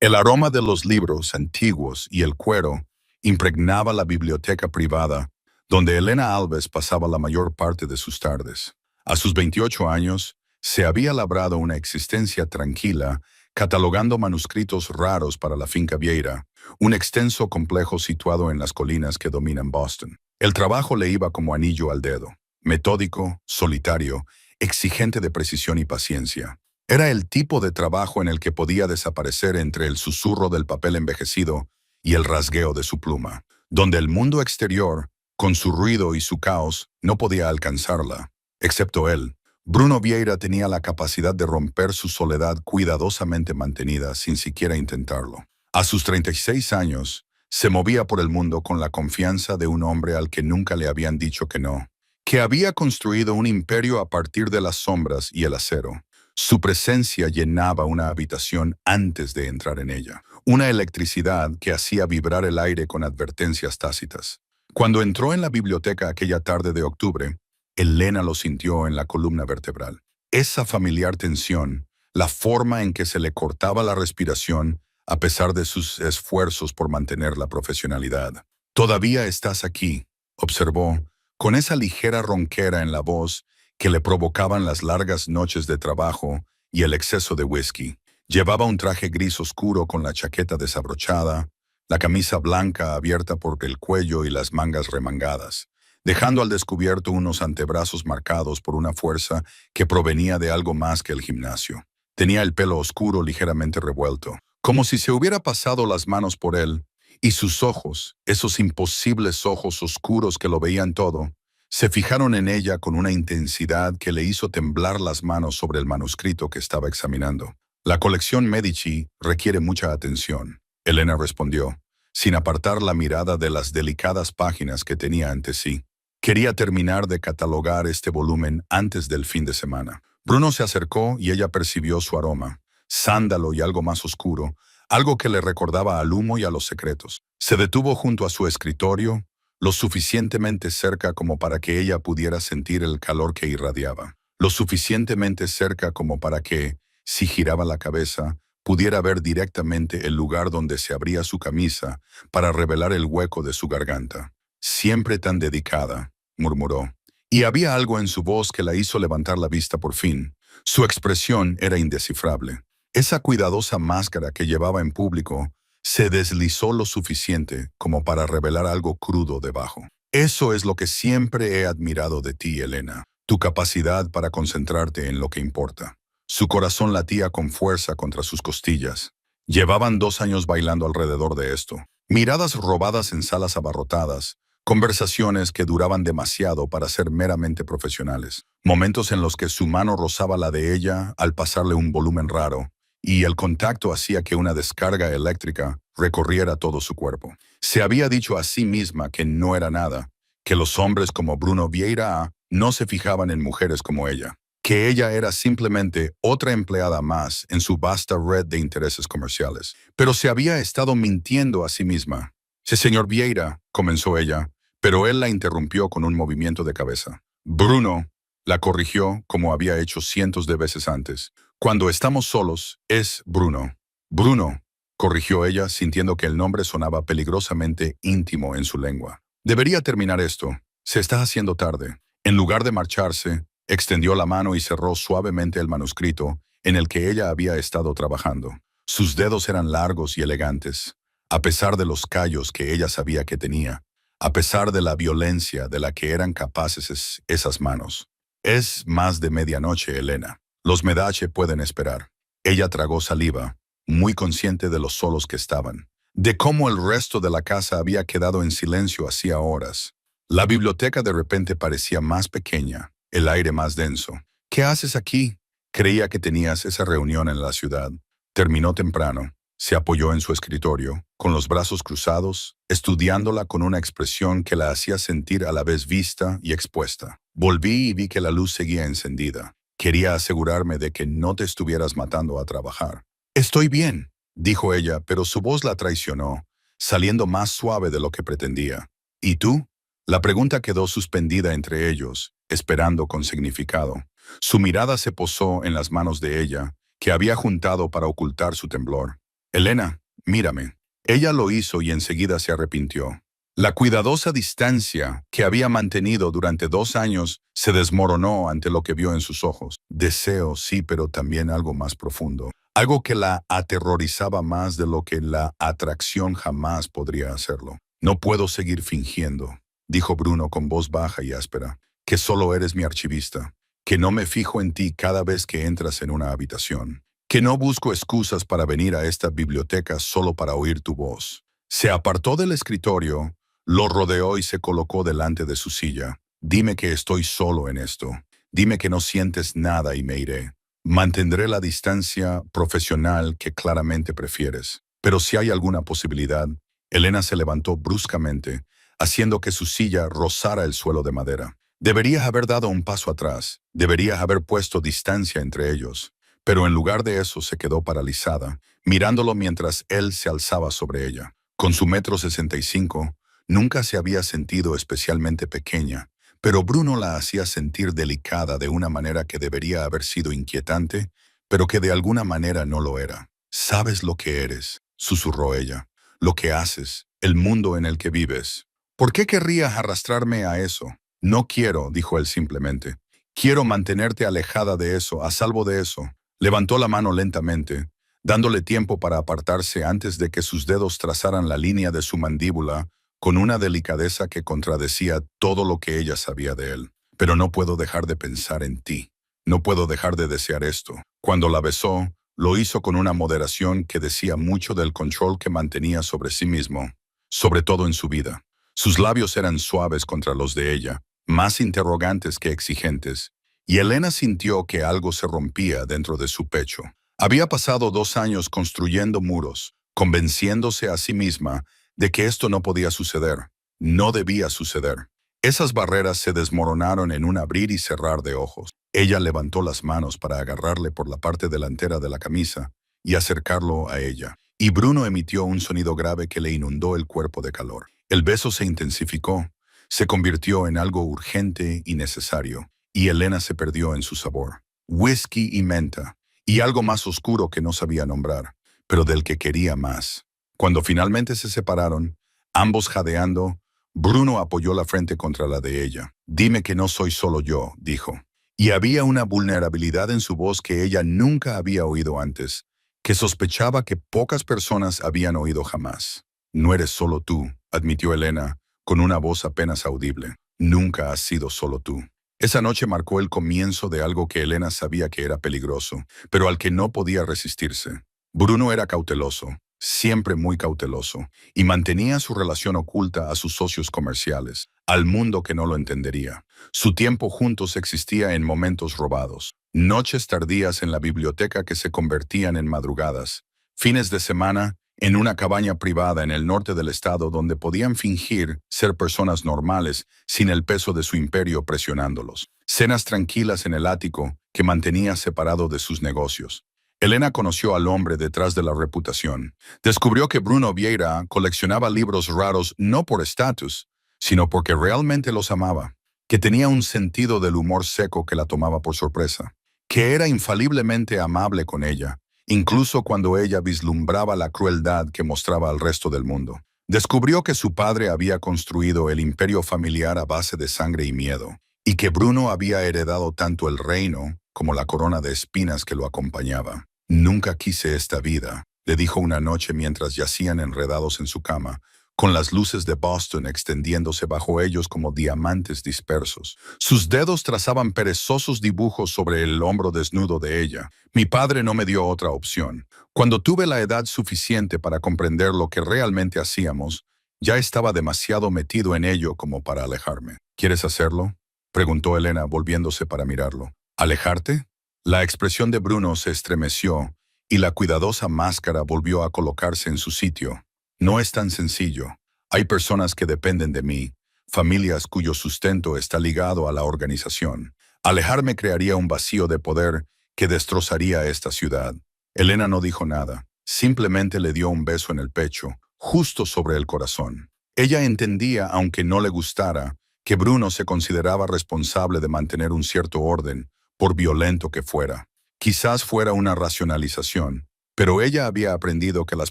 El aroma de los libros antiguos y el cuero impregnaba la biblioteca privada, donde Elena Alves pasaba la mayor parte de sus tardes. A sus 28 años, se había labrado una existencia tranquila, catalogando manuscritos raros para la finca Vieira, un extenso complejo situado en las colinas que dominan Boston. El trabajo le iba como anillo al dedo, metódico, solitario, exigente de precisión y paciencia. Era el tipo de trabajo en el que podía desaparecer entre el susurro del papel envejecido y el rasgueo de su pluma, donde el mundo exterior, con su ruido y su caos, no podía alcanzarla, excepto él. Bruno Vieira tenía la capacidad de romper su soledad cuidadosamente mantenida sin siquiera intentarlo. A sus 36 años, se movía por el mundo con la confianza de un hombre al que nunca le habían dicho que no, que había construido un imperio a partir de las sombras y el acero. Su presencia llenaba una habitación antes de entrar en ella, una electricidad que hacía vibrar el aire con advertencias tácitas. Cuando entró en la biblioteca aquella tarde de octubre, Elena lo sintió en la columna vertebral. Esa familiar tensión, la forma en que se le cortaba la respiración a pesar de sus esfuerzos por mantener la profesionalidad. «Todavía estás aquí», observó, con esa ligera ronquera en la voz que le provocaban las largas noches de trabajo y el exceso de whisky. Llevaba un traje gris oscuro con la chaqueta desabrochada, la camisa blanca abierta por el cuello y las mangas remangadas, dejando al descubierto unos antebrazos marcados por una fuerza que provenía de algo más que el gimnasio. Tenía el pelo oscuro ligeramente revuelto, como si se hubiera pasado las manos por él, y sus ojos, esos imposibles ojos oscuros que lo veían todo, se fijaron en ella con una intensidad que le hizo temblar las manos sobre el manuscrito que estaba examinando. «La colección Medici requiere mucha atención», Elena respondió, sin apartar la mirada de las delicadas páginas que tenía ante sí. Quería terminar de catalogar este volumen antes del fin de semana. Bruno se acercó y ella percibió su aroma, sándalo y algo más oscuro, algo que le recordaba al humo y a los secretos. Se detuvo junto a su escritorio, lo suficientemente cerca como para que ella pudiera sentir el calor que irradiaba, lo suficientemente cerca como para que, si giraba la cabeza, pudiera ver directamente el lugar donde se abría su camisa para revelar el hueco de su garganta. «Siempre tan dedicada», murmuró, y había algo en su voz que la hizo levantar la vista por fin. Su expresión era indescifrable. Esa cuidadosa máscara que llevaba en público se deslizó lo suficiente como para revelar algo crudo debajo. «Eso es lo que siempre he admirado de ti, Elena, tu capacidad para concentrarte en lo que importa». Su corazón latía con fuerza contra sus costillas. Llevaban 2 años bailando alrededor de esto. Miradas robadas en salas abarrotadas, conversaciones que duraban demasiado para ser meramente profesionales, momentos en los que su mano rozaba la de ella al pasarle un volumen raro, y el contacto hacía que una descarga eléctrica recorriera todo su cuerpo. Se había dicho a sí misma que no era nada, que los hombres como Bruno Vieira no se fijaban en mujeres como ella, que ella era simplemente otra empleada más en su vasta red de intereses comerciales. Pero se había estado mintiendo a sí misma. «Sí, señor Vieira», comenzó ella, pero él la interrumpió con un movimiento de cabeza. «Bruno», la corrigió como había hecho cientos de veces antes. «Cuando estamos solos, es Bruno». «Bruno», corrigió ella, sintiendo que el nombre sonaba peligrosamente íntimo en su lengua. «Debería terminar esto. Se está haciendo tarde». En lugar de marcharse, extendió la mano y cerró suavemente el manuscrito en el que ella había estado trabajando. Sus dedos eran largos y elegantes, a pesar de los callos que ella sabía que tenía, a pesar de la violencia de la que eran capaces esas manos. «Es más de medianoche, Elena. Los Medache pueden esperar». Ella tragó saliva, muy consciente de los solos que estaban, de cómo el resto de la casa había quedado en silencio hacía horas. La biblioteca de repente parecía más pequeña, el aire más denso. «¿Qué haces aquí? Creía que tenías esa reunión en la ciudad». Terminó temprano. Se apoyó en su escritorio, con los brazos cruzados, estudiándola con una expresión que la hacía sentir a la vez vista y expuesta. «Volví y vi que la luz seguía encendida. Quería asegurarme de que no te estuvieras matando a trabajar». «Estoy bien», dijo ella, pero su voz la traicionó, saliendo más suave de lo que pretendía. «¿Y tú?». La pregunta quedó suspendida entre ellos, esperando con significado. Su mirada se posó en las manos de ella, que había juntado para ocultar su temblor. Elena, mírame. Ella lo hizo y enseguida se arrepintió. La cuidadosa distancia que había mantenido durante 2 años se desmoronó ante lo que vio en sus ojos. Deseo, sí, pero también algo más profundo. Algo que la aterrorizaba más de lo que la atracción jamás podría hacerlo. No puedo seguir fingiendo, dijo Bruno con voz baja y áspera, que solo eres mi archivista, que no me fijo en ti cada vez que entras en una habitación, que no busco excusas para venir a esta biblioteca solo para oír tu voz. Se apartó del escritorio, lo rodeó y se colocó delante de su silla. Dime que estoy solo en esto. Dime que no sientes nada y me iré. Mantendré la distancia profesional que claramente prefieres. Pero si hay alguna posibilidad, Elena se levantó bruscamente, haciendo que su silla rozara el suelo de madera. Deberías haber dado un paso atrás. Deberías haber puesto distancia entre ellos. Pero en lugar de eso se quedó paralizada, mirándolo mientras él se alzaba sobre ella. Con su 1,65 m, nunca se había sentido especialmente pequeña, pero Bruno la hacía sentir delicada de una manera que debería haber sido inquietante, pero que de alguna manera no lo era. «Sabes lo que eres», susurró ella, «lo que haces, el mundo en el que vives. ¿Por qué querrías arrastrarme a eso?» «No quiero», dijo él simplemente. «Quiero mantenerte alejada de eso, a salvo de eso». Levantó la mano lentamente, dándole tiempo para apartarse antes de que sus dedos trazaran la línea de su mandíbula con una delicadeza que contradecía todo lo que ella sabía de él. «Pero no puedo dejar de pensar en ti. No puedo dejar de desear esto». Cuando la besó, lo hizo con una moderación que decía mucho del control que mantenía sobre sí mismo, sobre todo en su vida. Sus labios eran suaves contra los de ella, más interrogantes que exigentes, y Elena sintió que algo se rompía dentro de su pecho. Había pasado 2 años construyendo muros, convenciéndose a sí misma de que esto no podía suceder, no debía suceder. Esas barreras se desmoronaron en un abrir y cerrar de ojos. Ella levantó las manos para agarrarle por la parte delantera de la camisa y acercarlo a ella, y Bruno emitió un sonido grave que le inundó el cuerpo de calor. El beso se intensificó, se convirtió en algo urgente y necesario, y Elena se perdió en su sabor. Whisky y menta, y algo más oscuro que no sabía nombrar, pero del que quería más. Cuando finalmente se separaron, ambos jadeando, Bruno apoyó la frente contra la de ella. «Dime que no soy solo yo», dijo. Y había una vulnerabilidad en su voz que ella nunca había oído antes, que sospechaba que pocas personas habían oído jamás. «No eres solo tú», admitió Elena, con una voz apenas audible. «Nunca has sido solo tú». Esa noche marcó el comienzo de algo que Elena sabía que era peligroso, pero al que no podía resistirse. Bruno era cauteloso, siempre muy cauteloso, y mantenía su relación oculta a sus socios comerciales, al mundo que no lo entendería. Su tiempo juntos existía en momentos robados, noches tardías en la biblioteca que se convertían en madrugadas, fines de semana en una cabaña privada en el norte del estado donde podían fingir ser personas normales sin el peso de su imperio presionándolos. Cenas tranquilas en el ático que mantenía separado de sus negocios. Elena conoció al hombre detrás de la reputación. Descubrió que Bruno Vieira coleccionaba libros raros no por estatus, sino porque realmente los amaba, que tenía un sentido del humor seco que la tomaba por sorpresa, que era infaliblemente amable con ella, incluso cuando ella vislumbraba la crueldad que mostraba al resto del mundo. Descubrió que su padre había construido el imperio familiar a base de sangre y miedo, y que Bruno había heredado tanto el reino como la corona de espinas que lo acompañaba. «Nunca quise esta vida», le dijo una noche mientras yacían enredados en su cama, con las luces de Boston extendiéndose bajo ellos como diamantes dispersos. Sus dedos trazaban perezosos dibujos sobre el hombro desnudo de ella. «Mi padre no me dio otra opción. Cuando tuve la edad suficiente para comprender lo que realmente hacíamos, ya estaba demasiado metido en ello como para alejarme». «¿Quieres hacerlo?», preguntó Elena volviéndose para mirarlo. «¿Alejarte?». La expresión de Bruno se estremeció y la cuidadosa máscara volvió a colocarse en su sitio. «No es tan sencillo. Hay personas que dependen de mí, familias cuyo sustento está ligado a la organización. Alejarme crearía un vacío de poder que destrozaría esta ciudad». Elena no dijo nada, simplemente le dio un beso en el pecho, justo sobre el corazón. Ella entendía, aunque no le gustara, que Bruno se consideraba responsable de mantener un cierto orden, por violento que fuera. Quizás fuera una racionalización, Pero ella había aprendido que las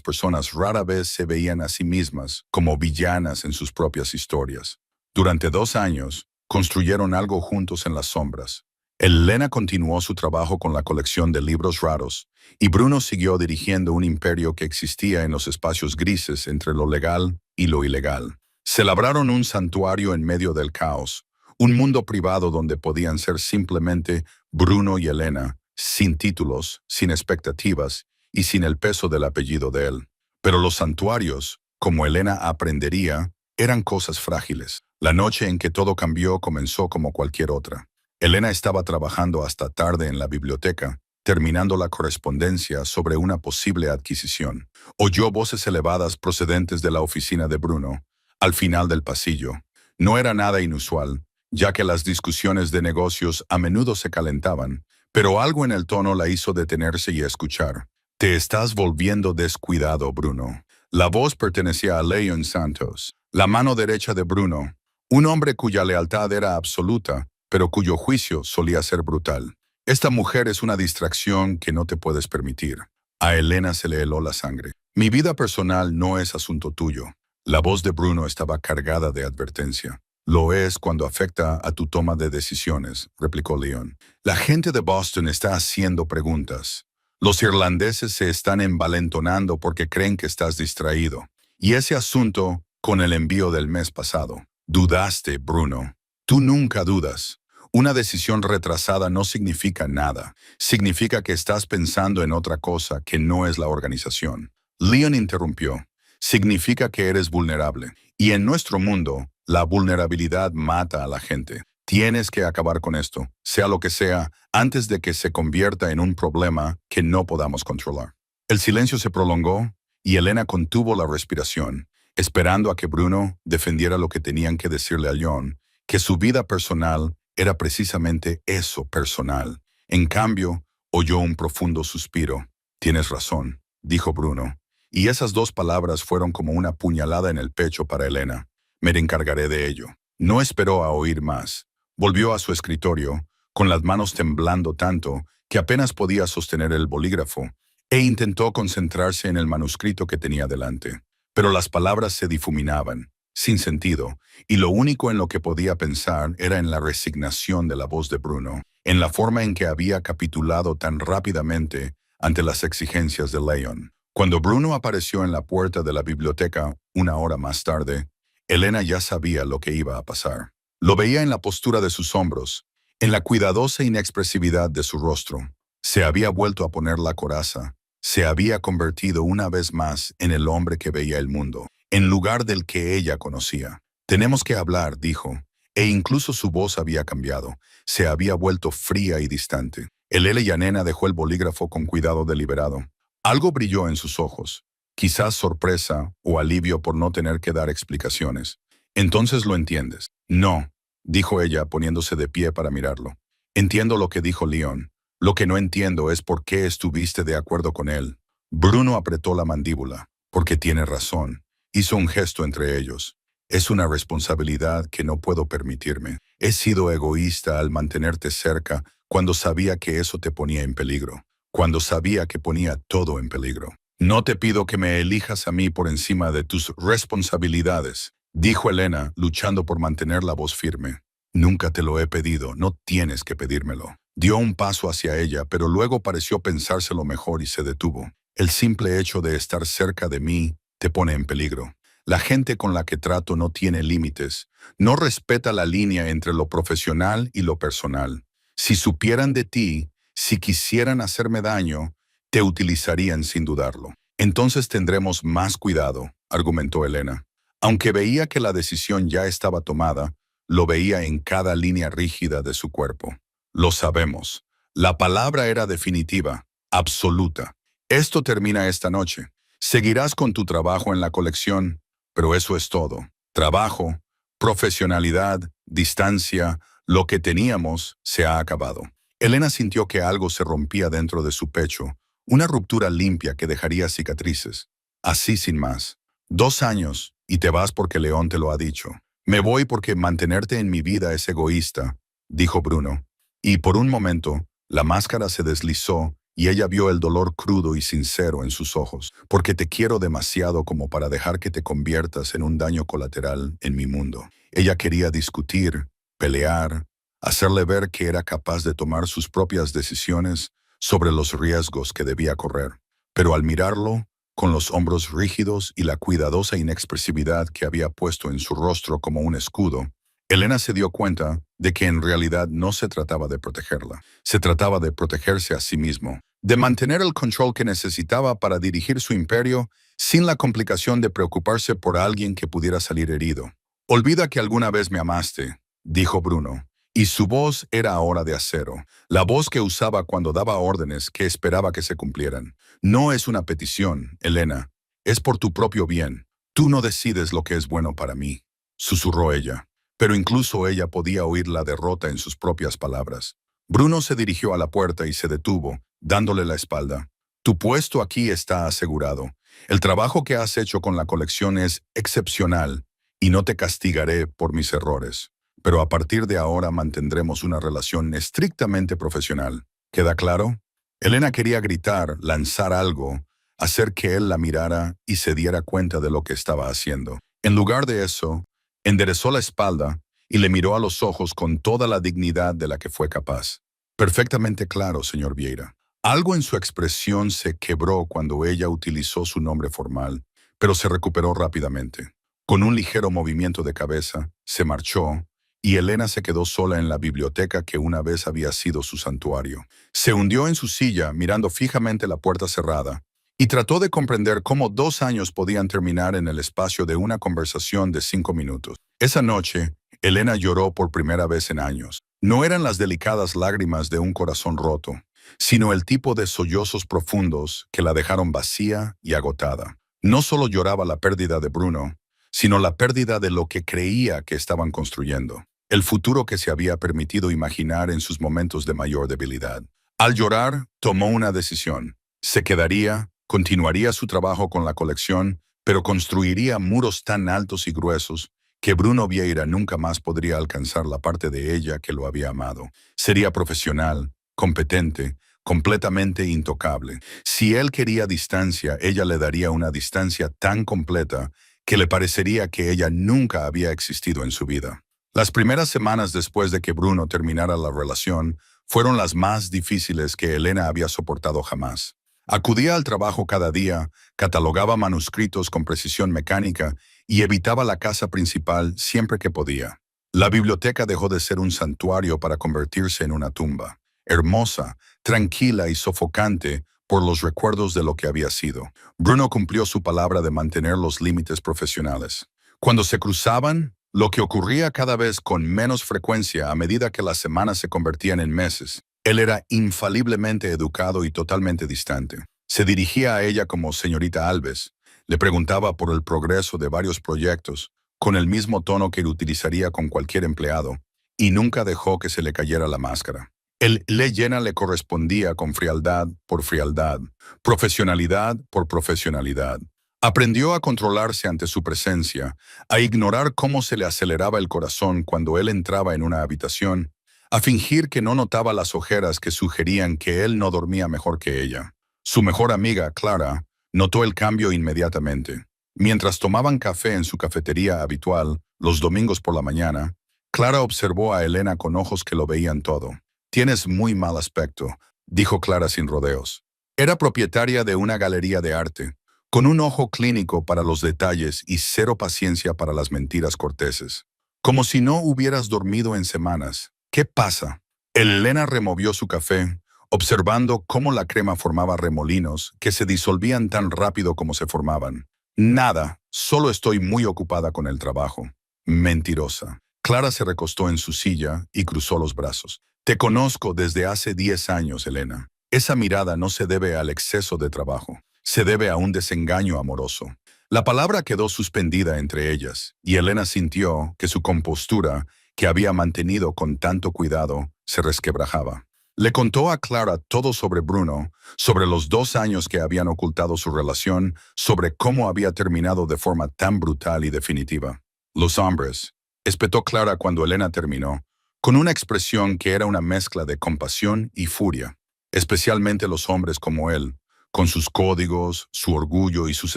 personas rara vez se veían a sí mismas como villanas en sus propias historias. Durante 2 años, construyeron algo juntos en las sombras. Elena continuó su trabajo con la colección de libros raros, y Bruno siguió dirigiendo un imperio que existía en los espacios grises entre lo legal y lo ilegal. Se labraron un santuario en medio del caos, un mundo privado donde podían ser simplemente Bruno y Elena, sin títulos, sin expectativas y sin el peso del apellido de él. Pero los santuarios, como Elena aprendería, eran cosas frágiles. La noche en que todo cambió comenzó como cualquier otra. Elena estaba trabajando hasta tarde en la biblioteca, terminando la correspondencia sobre una posible adquisición. Oyó voces elevadas procedentes de la oficina de Bruno, al final del pasillo. No era nada inusual, ya que las discusiones de negocios a menudo se calentaban, pero algo en el tono la hizo detenerse y escuchar. Te estás volviendo descuidado, Bruno. La voz pertenecía a Leon Santos, la mano derecha de Bruno, un hombre cuya lealtad era absoluta, pero cuyo juicio solía ser brutal. Esta mujer es una distracción que no te puedes permitir. A Elena se le heló la sangre. Mi vida personal no es asunto tuyo. La voz de Bruno estaba cargada de advertencia. Lo es cuando afecta a tu toma de decisiones, replicó Leon. La gente de Boston está haciendo preguntas. Los irlandeses se están envalentonando porque creen que estás distraído. Y ese asunto con el envío del mes pasado. Dudaste, Bruno. Tú nunca dudas. Una decisión retrasada no significa nada. Significa que estás pensando en otra cosa que no es la organización. Leon interrumpió. Significa que eres vulnerable. Y en nuestro mundo, la vulnerabilidad mata a la gente. Tienes que acabar con esto, sea lo que sea, antes de que se convierta en un problema que no podamos controlar. El silencio se prolongó y Elena contuvo la respiración, esperando a que Bruno defendiera lo que tenían que decirle a John, que su vida personal era precisamente eso, personal. En cambio, oyó un profundo suspiro. Tienes razón, dijo Bruno. Y esas 2 palabras fueron como una puñalada en el pecho para Elena. Me encargaré de ello. No esperó a oír más. Volvió a su escritorio, con las manos temblando tanto que apenas podía sostener el bolígrafo, e intentó concentrarse en el manuscrito que tenía delante. Pero las palabras se difuminaban, sin sentido, y lo único en lo que podía pensar era en la resignación de la voz de Bruno, en la forma en que había capitulado tan rápidamente ante las exigencias de Leon. Cuando Bruno apareció en la puerta de la biblioteca 1 hora más tarde, Elena ya sabía lo que iba a pasar. Lo veía en la postura de sus hombros, en la cuidadosa inexpresividad de su rostro. Se había vuelto a poner la coraza. Se había convertido una vez más en el hombre que veía el mundo, en lugar del que ella conocía. Tenemos que hablar, dijo, e incluso su voz había cambiado. Se había vuelto fría y distante. Elena Yanena dejó el bolígrafo con cuidado deliberado. Algo brilló en sus ojos, quizás sorpresa o alivio por no tener que dar explicaciones. Entonces lo entiendes. No, dijo ella poniéndose de pie para mirarlo. Entiendo lo que dijo Leon. Lo que no entiendo es por qué estuviste de acuerdo con él. Bruno apretó la mandíbula. Porque tiene razón. Hizo un gesto entre ellos. Es una responsabilidad que no puedo permitirme. He sido egoísta al mantenerte cerca cuando sabía que eso te ponía en peligro. Cuando sabía que ponía todo en peligro. No te pido que me elijas a mí por encima de tus responsabilidades, dijo Elena, luchando por mantener la voz firme. Nunca te lo he pedido, no tienes que pedírmelo. Dio un paso hacia ella, pero luego pareció pensárselo mejor y se detuvo. El simple hecho de estar cerca de mí te pone en peligro. La gente con la que trato no tiene límites, no respeta la línea entre lo profesional y lo personal. Si supieran de ti, si quisieran hacerme daño, te utilizarían sin dudarlo. Entonces tendremos más cuidado, argumentó Elena. Aunque veía que la decisión ya estaba tomada, lo veía en cada línea rígida de su cuerpo. Lo sabemos. La palabra era definitiva, absoluta. Esto termina esta noche. Seguirás con tu trabajo en la colección, pero eso es todo. Trabajo, profesionalidad, distancia, lo que teníamos se ha acabado. Elena sintió que algo se rompía dentro de su pecho, una ruptura limpia que dejaría cicatrices. Así sin más. 2 años, y te vas porque León te lo ha dicho. Me voy porque mantenerte en mi vida es egoísta, dijo Bruno. Y por un momento, la máscara se deslizó y ella vio el dolor crudo y sincero en sus ojos, porque te quiero demasiado como para dejar que te conviertas en un daño colateral en mi mundo. Ella quería discutir, pelear, hacerle ver que era capaz de tomar sus propias decisiones sobre los riesgos que debía correr. Pero al mirarlo, con los hombros rígidos y la cuidadosa inexpresividad que había puesto en su rostro como un escudo, Elena se dio cuenta de que en realidad no se trataba de protegerla. Se trataba de protegerse a sí mismo, de mantener el control que necesitaba para dirigir su imperio sin la complicación de preocuparse por alguien que pudiera salir herido. «Olvida que alguna vez me amaste», dijo Bruno, y su voz era ahora de acero, la voz que usaba cuando daba órdenes que esperaba que se cumplieran. «No es una petición, Elena, es por tu propio bien. Tú no decides lo que es bueno para mí», susurró ella. Pero incluso ella podía oír la derrota en sus propias palabras. Bruno se dirigió a la puerta y se detuvo, dándole la espalda. «Tu puesto aquí está asegurado. El trabajo que has hecho con la colección es excepcional y no te castigaré por mis errores. Pero a partir de ahora mantendremos una relación estrictamente profesional. ¿Queda claro?» Elena quería gritar, lanzar algo, hacer que él la mirara y se diera cuenta de lo que estaba haciendo. En lugar de eso, enderezó la espalda y le miró a los ojos con toda la dignidad de la que fue capaz. «Perfectamente claro, señor Vieira». Algo en su expresión se quebró cuando ella utilizó su nombre formal, pero se recuperó rápidamente. Con un ligero movimiento de cabeza, se marchó, y Elena se quedó sola en la biblioteca que una vez había sido su santuario. Se hundió en su silla, mirando fijamente la puerta cerrada, y trató de comprender cómo 2 años podían terminar en el espacio de una conversación de 5 minutos. Esa noche, Elena lloró por primera vez en años. No eran las delicadas lágrimas de un corazón roto, sino el tipo de sollozos profundos que la dejaron vacía y agotada. No solo lloraba la pérdida de Bruno, sino la pérdida de lo que creía que estaban construyendo, el futuro que se había permitido imaginar en sus momentos de mayor debilidad. Al llorar, tomó una decisión. Se quedaría, continuaría su trabajo con la colección, pero construiría muros tan altos y gruesos que Bruno Vieira nunca más podría alcanzar la parte de ella que lo había amado. Sería profesional, competente, completamente intocable. Si él quería distancia, ella le daría una distancia tan completa que le parecería que ella nunca había existido en su vida. Las primeras semanas después de que Bruno terminara la relación fueron las más difíciles que Elena había soportado jamás. Acudía al trabajo cada día, catalogaba manuscritos con precisión mecánica y evitaba la casa principal siempre que podía. La biblioteca dejó de ser un santuario para convertirse en una tumba, hermosa, tranquila y sofocante por los recuerdos de lo que había sido. Bruno cumplió su palabra de mantener los límites profesionales. Cuando se cruzaban, lo que ocurría cada vez con menos frecuencia a medida que las semanas se convertían en meses. Él era infaliblemente educado y totalmente distante. Se dirigía a ella como señorita Alves. Le preguntaba por el progreso de varios proyectos, con el mismo tono que utilizaría con cualquier empleado, y nunca dejó que se le cayera la máscara. El le llena le correspondía con frialdad por frialdad, profesionalidad por profesionalidad. Aprendió a controlarse ante su presencia, a ignorar cómo se le aceleraba el corazón cuando él entraba en una habitación, a fingir que no notaba las ojeras que sugerían que él no dormía mejor que ella. Su mejor amiga, Clara, notó el cambio inmediatamente. Mientras tomaban café en su cafetería habitual, los domingos por la mañana, Clara observó a Elena con ojos que lo veían todo. «Tienes muy mal aspecto», dijo Clara sin rodeos. Era propietaria de una galería de arte, con un ojo clínico para los detalles y cero paciencia para las mentiras corteses. «Como si no hubieras dormido en semanas. ¿Qué pasa?» Elena removió su café, observando cómo la crema formaba remolinos que se disolvían tan rápido como se formaban. «Nada, solo estoy muy ocupada con el trabajo». Mentirosa. Clara se recostó en su silla y cruzó los brazos. «Te conozco desde hace 10 años, Elena. Esa mirada no se debe al exceso de trabajo. Se debe a un desengaño amoroso». La palabra quedó suspendida entre ellas, y Elena sintió que su compostura, que había mantenido con tanto cuidado, se resquebrajaba. Le contó a Clara todo sobre Bruno, sobre los 2 años que habían ocultado su relación, sobre cómo había terminado de forma tan brutal y definitiva. «Los hombres», espetó Clara cuando Elena terminó, con una expresión que era una mezcla de compasión y furia. especialmente los hombres como él, con sus códigos, su orgullo y sus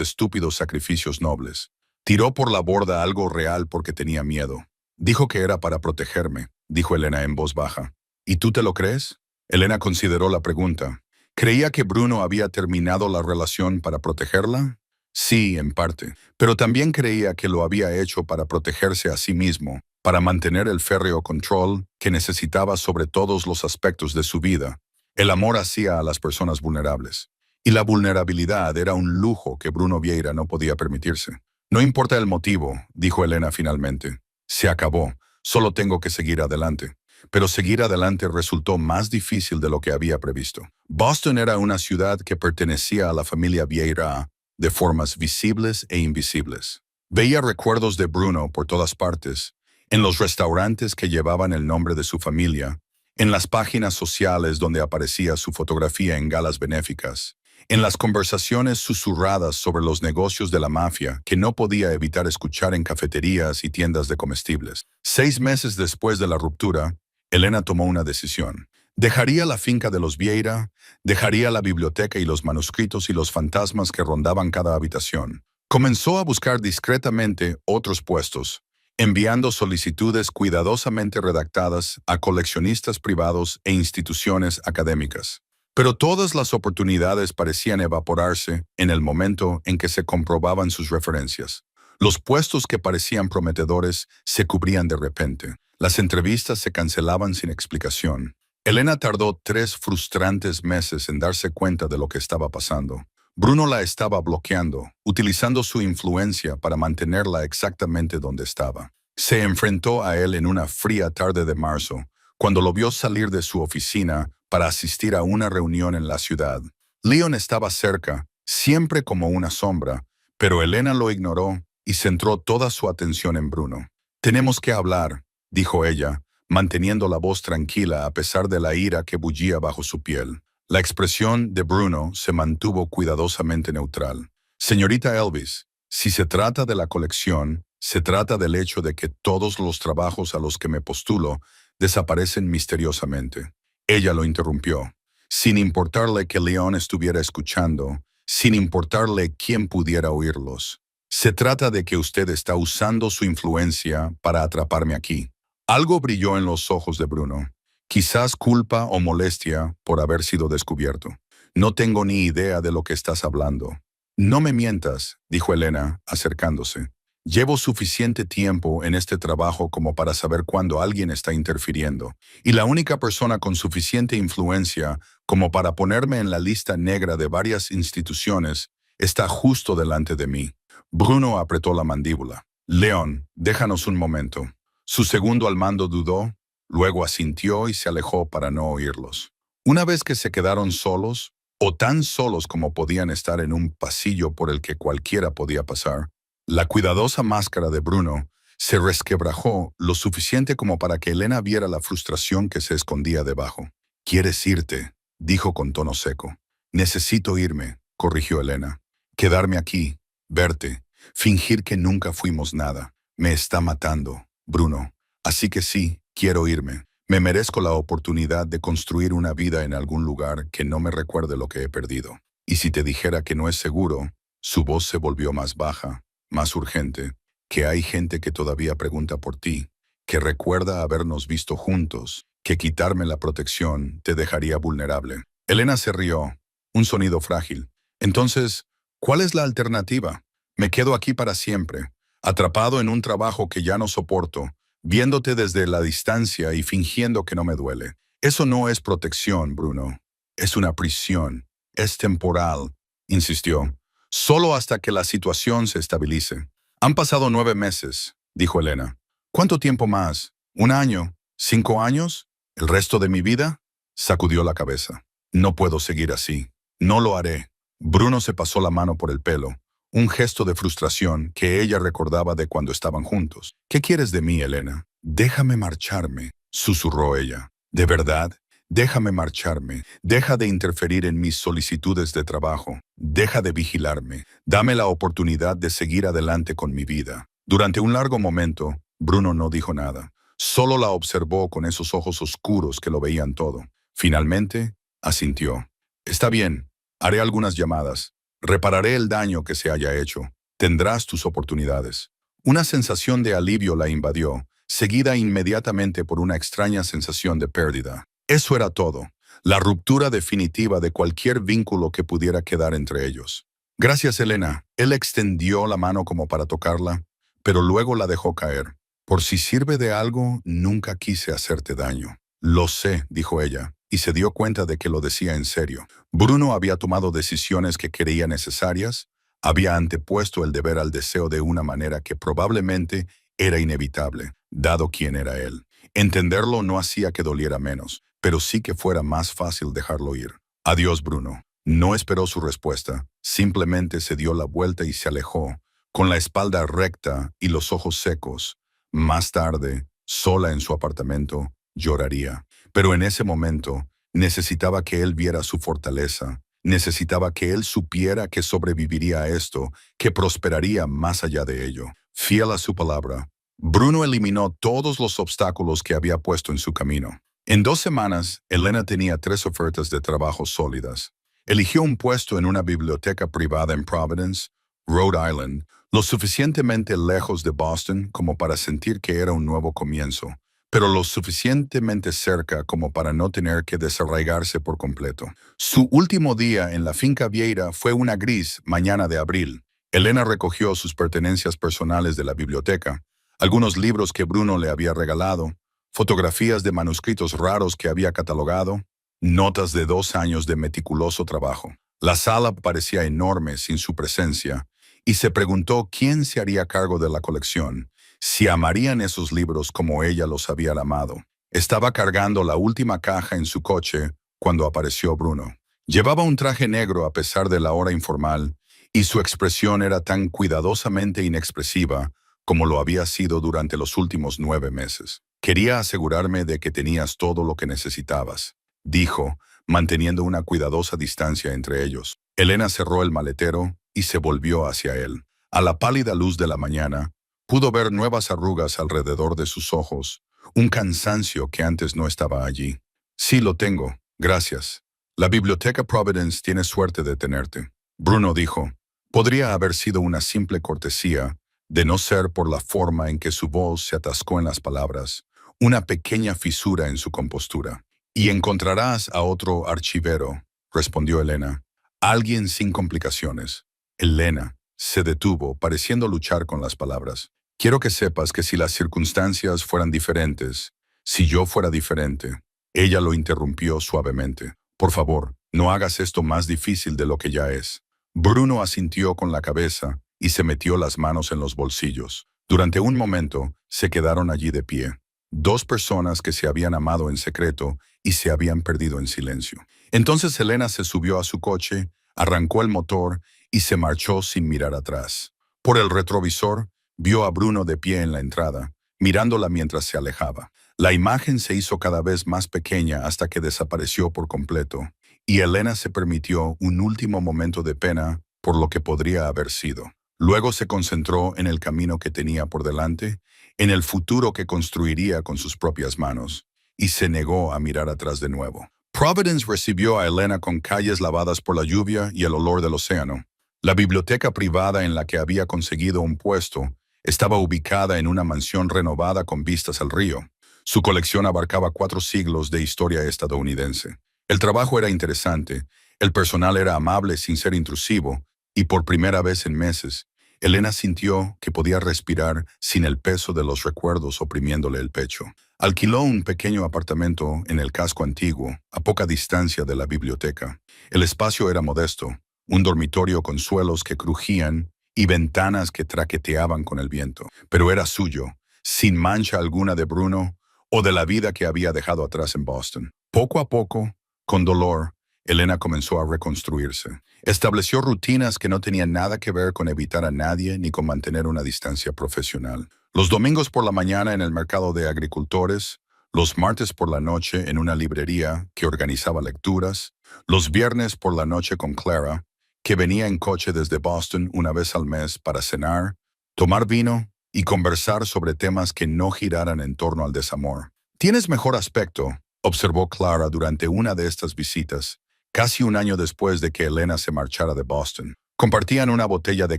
estúpidos sacrificios nobles. Tiró por la borda algo real porque tenía miedo. Dijo que era para protegerme, dijo Elena en voz baja. ¿Y tú te lo crees? Elena consideró la pregunta. ¿Creía que Bruno había terminado la relación para protegerla? Sí, en parte, pero también creía que lo había hecho para protegerse a sí mismo, para mantener el férreo control que necesitaba sobre todos los aspectos de su vida. El amor hacía a las personas vulnerables. Y la vulnerabilidad era un lujo que Bruno Vieira no podía permitirse. No importa el motivo, dijo Elena finalmente. Se acabó, solo tengo que seguir adelante. Pero seguir adelante resultó más difícil de lo que había previsto. Boston era una ciudad que pertenecía a la familia Vieira de formas visibles e invisibles. Veía recuerdos de Bruno por todas partes, en los restaurantes que llevaban el nombre de su familia, en las páginas sociales donde aparecía su fotografía en galas benéficas, en las conversaciones susurradas sobre los negocios de la mafia que no podía evitar escuchar en cafeterías y tiendas de comestibles. 6 meses después de la ruptura, Elena tomó una decisión. Dejaría la finca de los Vieira, dejaría la biblioteca y los manuscritos y los fantasmas que rondaban cada habitación. Comenzó a buscar discretamente otros puestos, enviando solicitudes cuidadosamente redactadas a coleccionistas privados e instituciones académicas. Pero todas las oportunidades parecían evaporarse en el momento en que se comprobaban sus referencias. Los puestos que parecían prometedores se cubrían de repente. Las entrevistas se cancelaban sin explicación. Elena tardó 3 frustrantes meses en darse cuenta de lo que estaba pasando. Bruno la estaba bloqueando, utilizando su influencia para mantenerla exactamente donde estaba. Se enfrentó a él en una fría tarde de marzo, cuando lo vio salir de su oficina para asistir a una reunión en la ciudad. Leon estaba cerca, siempre como una sombra, pero Elena lo ignoró y centró toda su atención en Bruno. «Tenemos que hablar», dijo ella, manteniendo la voz tranquila a pesar de la ira que bullía bajo su piel. La expresión de Bruno se mantuvo cuidadosamente neutral. «Señorita Elvis, si se trata de la colección, se trata del hecho de que todos los trabajos a los que me postulo desaparecen misteriosamente». Ella lo interrumpió, sin importarle que Leon estuviera escuchando, sin importarle quién pudiera oírlos. «Se trata de que usted está usando su influencia para atraparme aquí». Algo brilló en los ojos de Bruno. Quizás culpa o molestia por haber sido descubierto. «No tengo ni idea de lo que estás hablando». «No me mientas», dijo Elena, acercándose. «Llevo suficiente tiempo en este trabajo como para saber cuándo alguien está interfiriendo, y la única persona con suficiente influencia como para ponerme en la lista negra de varias instituciones está justo delante de mí». Bruno apretó la mandíbula. «León, déjanos un momento». Su segundo al mando dudó, luego asintió y se alejó para no oírlos. Una vez que se quedaron solos, o tan solos como podían estar en un pasillo por el que cualquiera podía pasar, la cuidadosa máscara de Bruno se resquebrajó lo suficiente como para que Elena viera la frustración que se escondía debajo. «¿Quieres irte?», dijo con tono seco. «Necesito irme», corrigió Elena. «Quedarme aquí, verte, fingir que nunca fuimos nada. Me está matando, Bruno. Así que sí, quiero irme. Me merezco la oportunidad de construir una vida en algún lugar que no me recuerde lo que he perdido. Y si te dijera que no es seguro», su voz se volvió más baja, más urgente, «que hay gente que todavía pregunta por ti, que recuerda habernos visto juntos, que quitarme la protección te dejaría vulnerable». Elena se rió, un sonido frágil. «Entonces, ¿cuál es la alternativa? Me quedo aquí para siempre, atrapado en un trabajo que ya no soporto, viéndote desde la distancia y fingiendo que no me duele. Eso no es protección, Bruno. Es una prisión. Es temporal», insistió. «Solo hasta que la situación se estabilice». «Han pasado 9 meses», dijo Elena. «¿Cuánto tiempo más? ¿1 año? 5 años? ¿El resto de mi vida?». Sacudió la cabeza. «No puedo seguir así. No lo haré». Bruno se pasó la mano por el pelo, un gesto de frustración que ella recordaba de cuando estaban juntos. «¿Qué quieres de mí, Elena?». «Déjame marcharme», susurró ella. «¿De verdad? Déjame marcharme. Deja de interferir en mis solicitudes de trabajo. Deja de vigilarme. Dame la oportunidad de seguir adelante con mi vida». Durante un largo momento, Bruno no dijo nada. Solo la observó con esos ojos oscuros que lo veían todo. Finalmente, asintió. Está bien, haré algunas llamadas. Repararé el daño que se haya hecho. Tendrás tus oportunidades. Una sensación de alivio la invadió, seguida inmediatamente por una extraña sensación de pérdida. Eso era todo, la ruptura definitiva de cualquier vínculo que pudiera quedar entre ellos. Gracias, Elena. Él extendió la mano como para tocarla, pero luego la dejó caer. Por si sirve de algo, nunca quise hacerte daño. Lo sé, dijo ella, y se dio cuenta de que lo decía en serio. Bruno había tomado decisiones que creía necesarias, había antepuesto el deber al deseo de una manera que probablemente era inevitable, dado quién era él. Entenderlo no hacía que doliera menos, pero sí que fuera más fácil dejarlo ir. Adiós, Bruno. No esperó su respuesta, simplemente se dio la vuelta y se alejó, con la espalda recta y los ojos secos. Más tarde, sola en su apartamento, lloraría. Pero en ese momento, necesitaba que él viera su fortaleza, necesitaba que él supiera que sobreviviría a esto, que prosperaría más allá de ello. Fiel a su palabra, Bruno eliminó todos los obstáculos que había puesto en su camino. En 2 semanas, Elena tenía 3 ofertas de trabajo sólidas. Eligió un puesto en una biblioteca privada en Providence, Rhode Island, lo suficientemente lejos de Boston como para sentir que era un nuevo comienzo, pero lo suficientemente cerca como para no tener que desarraigarse por completo. Su último día en la finca Vieira fue una gris mañana de abril. Elena recogió sus pertenencias personales de la biblioteca, algunos libros que Bruno le había regalado, fotografías de manuscritos raros que había catalogado, notas de 2 años de meticuloso trabajo. La sala parecía enorme sin su presencia, y se preguntó quién se haría cargo de la colección, si amarían esos libros como ella los había amado. Estaba cargando la última caja en su coche cuando apareció Bruno. Llevaba un traje negro a pesar de la hora informal, y su expresión era tan cuidadosamente inexpresiva como lo había sido durante los últimos 9 meses. Quería asegurarme de que tenías todo lo que necesitabas, dijo, manteniendo una cuidadosa distancia entre ellos. Elena cerró el maletero y se volvió hacia él. A la pálida luz de la mañana, pudo ver nuevas arrugas alrededor de sus ojos, un cansancio que antes no estaba allí. Sí, lo tengo, gracias. La biblioteca Providence tiene suerte de tenerte. Bruno dijo. Podría haber sido una simple cortesía, de no ser por la forma en que su voz se atascó en las palabras, una pequeña fisura en su compostura. Y encontrarás a otro archivero, respondió Elena. Alguien sin complicaciones. Elena se detuvo, pareciendo luchar con las palabras. Quiero que sepas que si las circunstancias fueran diferentes, si yo fuera diferente, ella lo interrumpió suavemente. Por favor, no hagas esto más difícil de lo que ya es. Bruno asintió con la cabeza y se metió las manos en los bolsillos. Durante un momento, se quedaron allí de pie. 2 personas que se habían amado en secreto y se habían perdido en silencio. Entonces Elena se subió a su coche, arrancó el motor y se marchó sin mirar atrás. Por el retrovisor, vio a Bruno de pie en la entrada, mirándola mientras se alejaba. La imagen se hizo cada vez más pequeña hasta que desapareció por completo, y Elena se permitió un último momento de pena por lo que podría haber sido. Luego se concentró en el camino que tenía por delante, en el futuro que construiría con sus propias manos, y se negó a mirar atrás de nuevo. Providence recibió a Elena con calles lavadas por la lluvia y el olor del océano. La biblioteca privada en la que había conseguido un puesto estaba ubicada en una mansión renovada con vistas al río. Su colección abarcaba 4 siglos de historia estadounidense. El trabajo era interesante, el personal era amable sin ser intrusivo, y por primera vez en meses, Elena sintió que podía respirar sin el peso de los recuerdos oprimiéndole el pecho. Alquiló un pequeño apartamento en el casco antiguo, a poca distancia de la biblioteca. El espacio era modesto, un dormitorio con suelos que crujían y ventanas que traqueteaban con el viento. Pero era suyo, sin mancha alguna de Bruno o de la vida que había dejado atrás en Boston. Poco a poco, con dolor, Elena comenzó a reconstruirse. Estableció rutinas que no tenían nada que ver con evitar a nadie ni con mantener una distancia profesional. Los domingos por la mañana en el mercado de agricultores, los martes por la noche en una librería que organizaba lecturas, los viernes por la noche con Clara, que venía en coche desde Boston una vez al mes para cenar, tomar vino y conversar sobre temas que no giraran en torno al desamor. «Tienes mejor aspecto», observó Clara durante una de estas visitas, casi un año después de que Elena se marchara de Boston. Compartían una botella de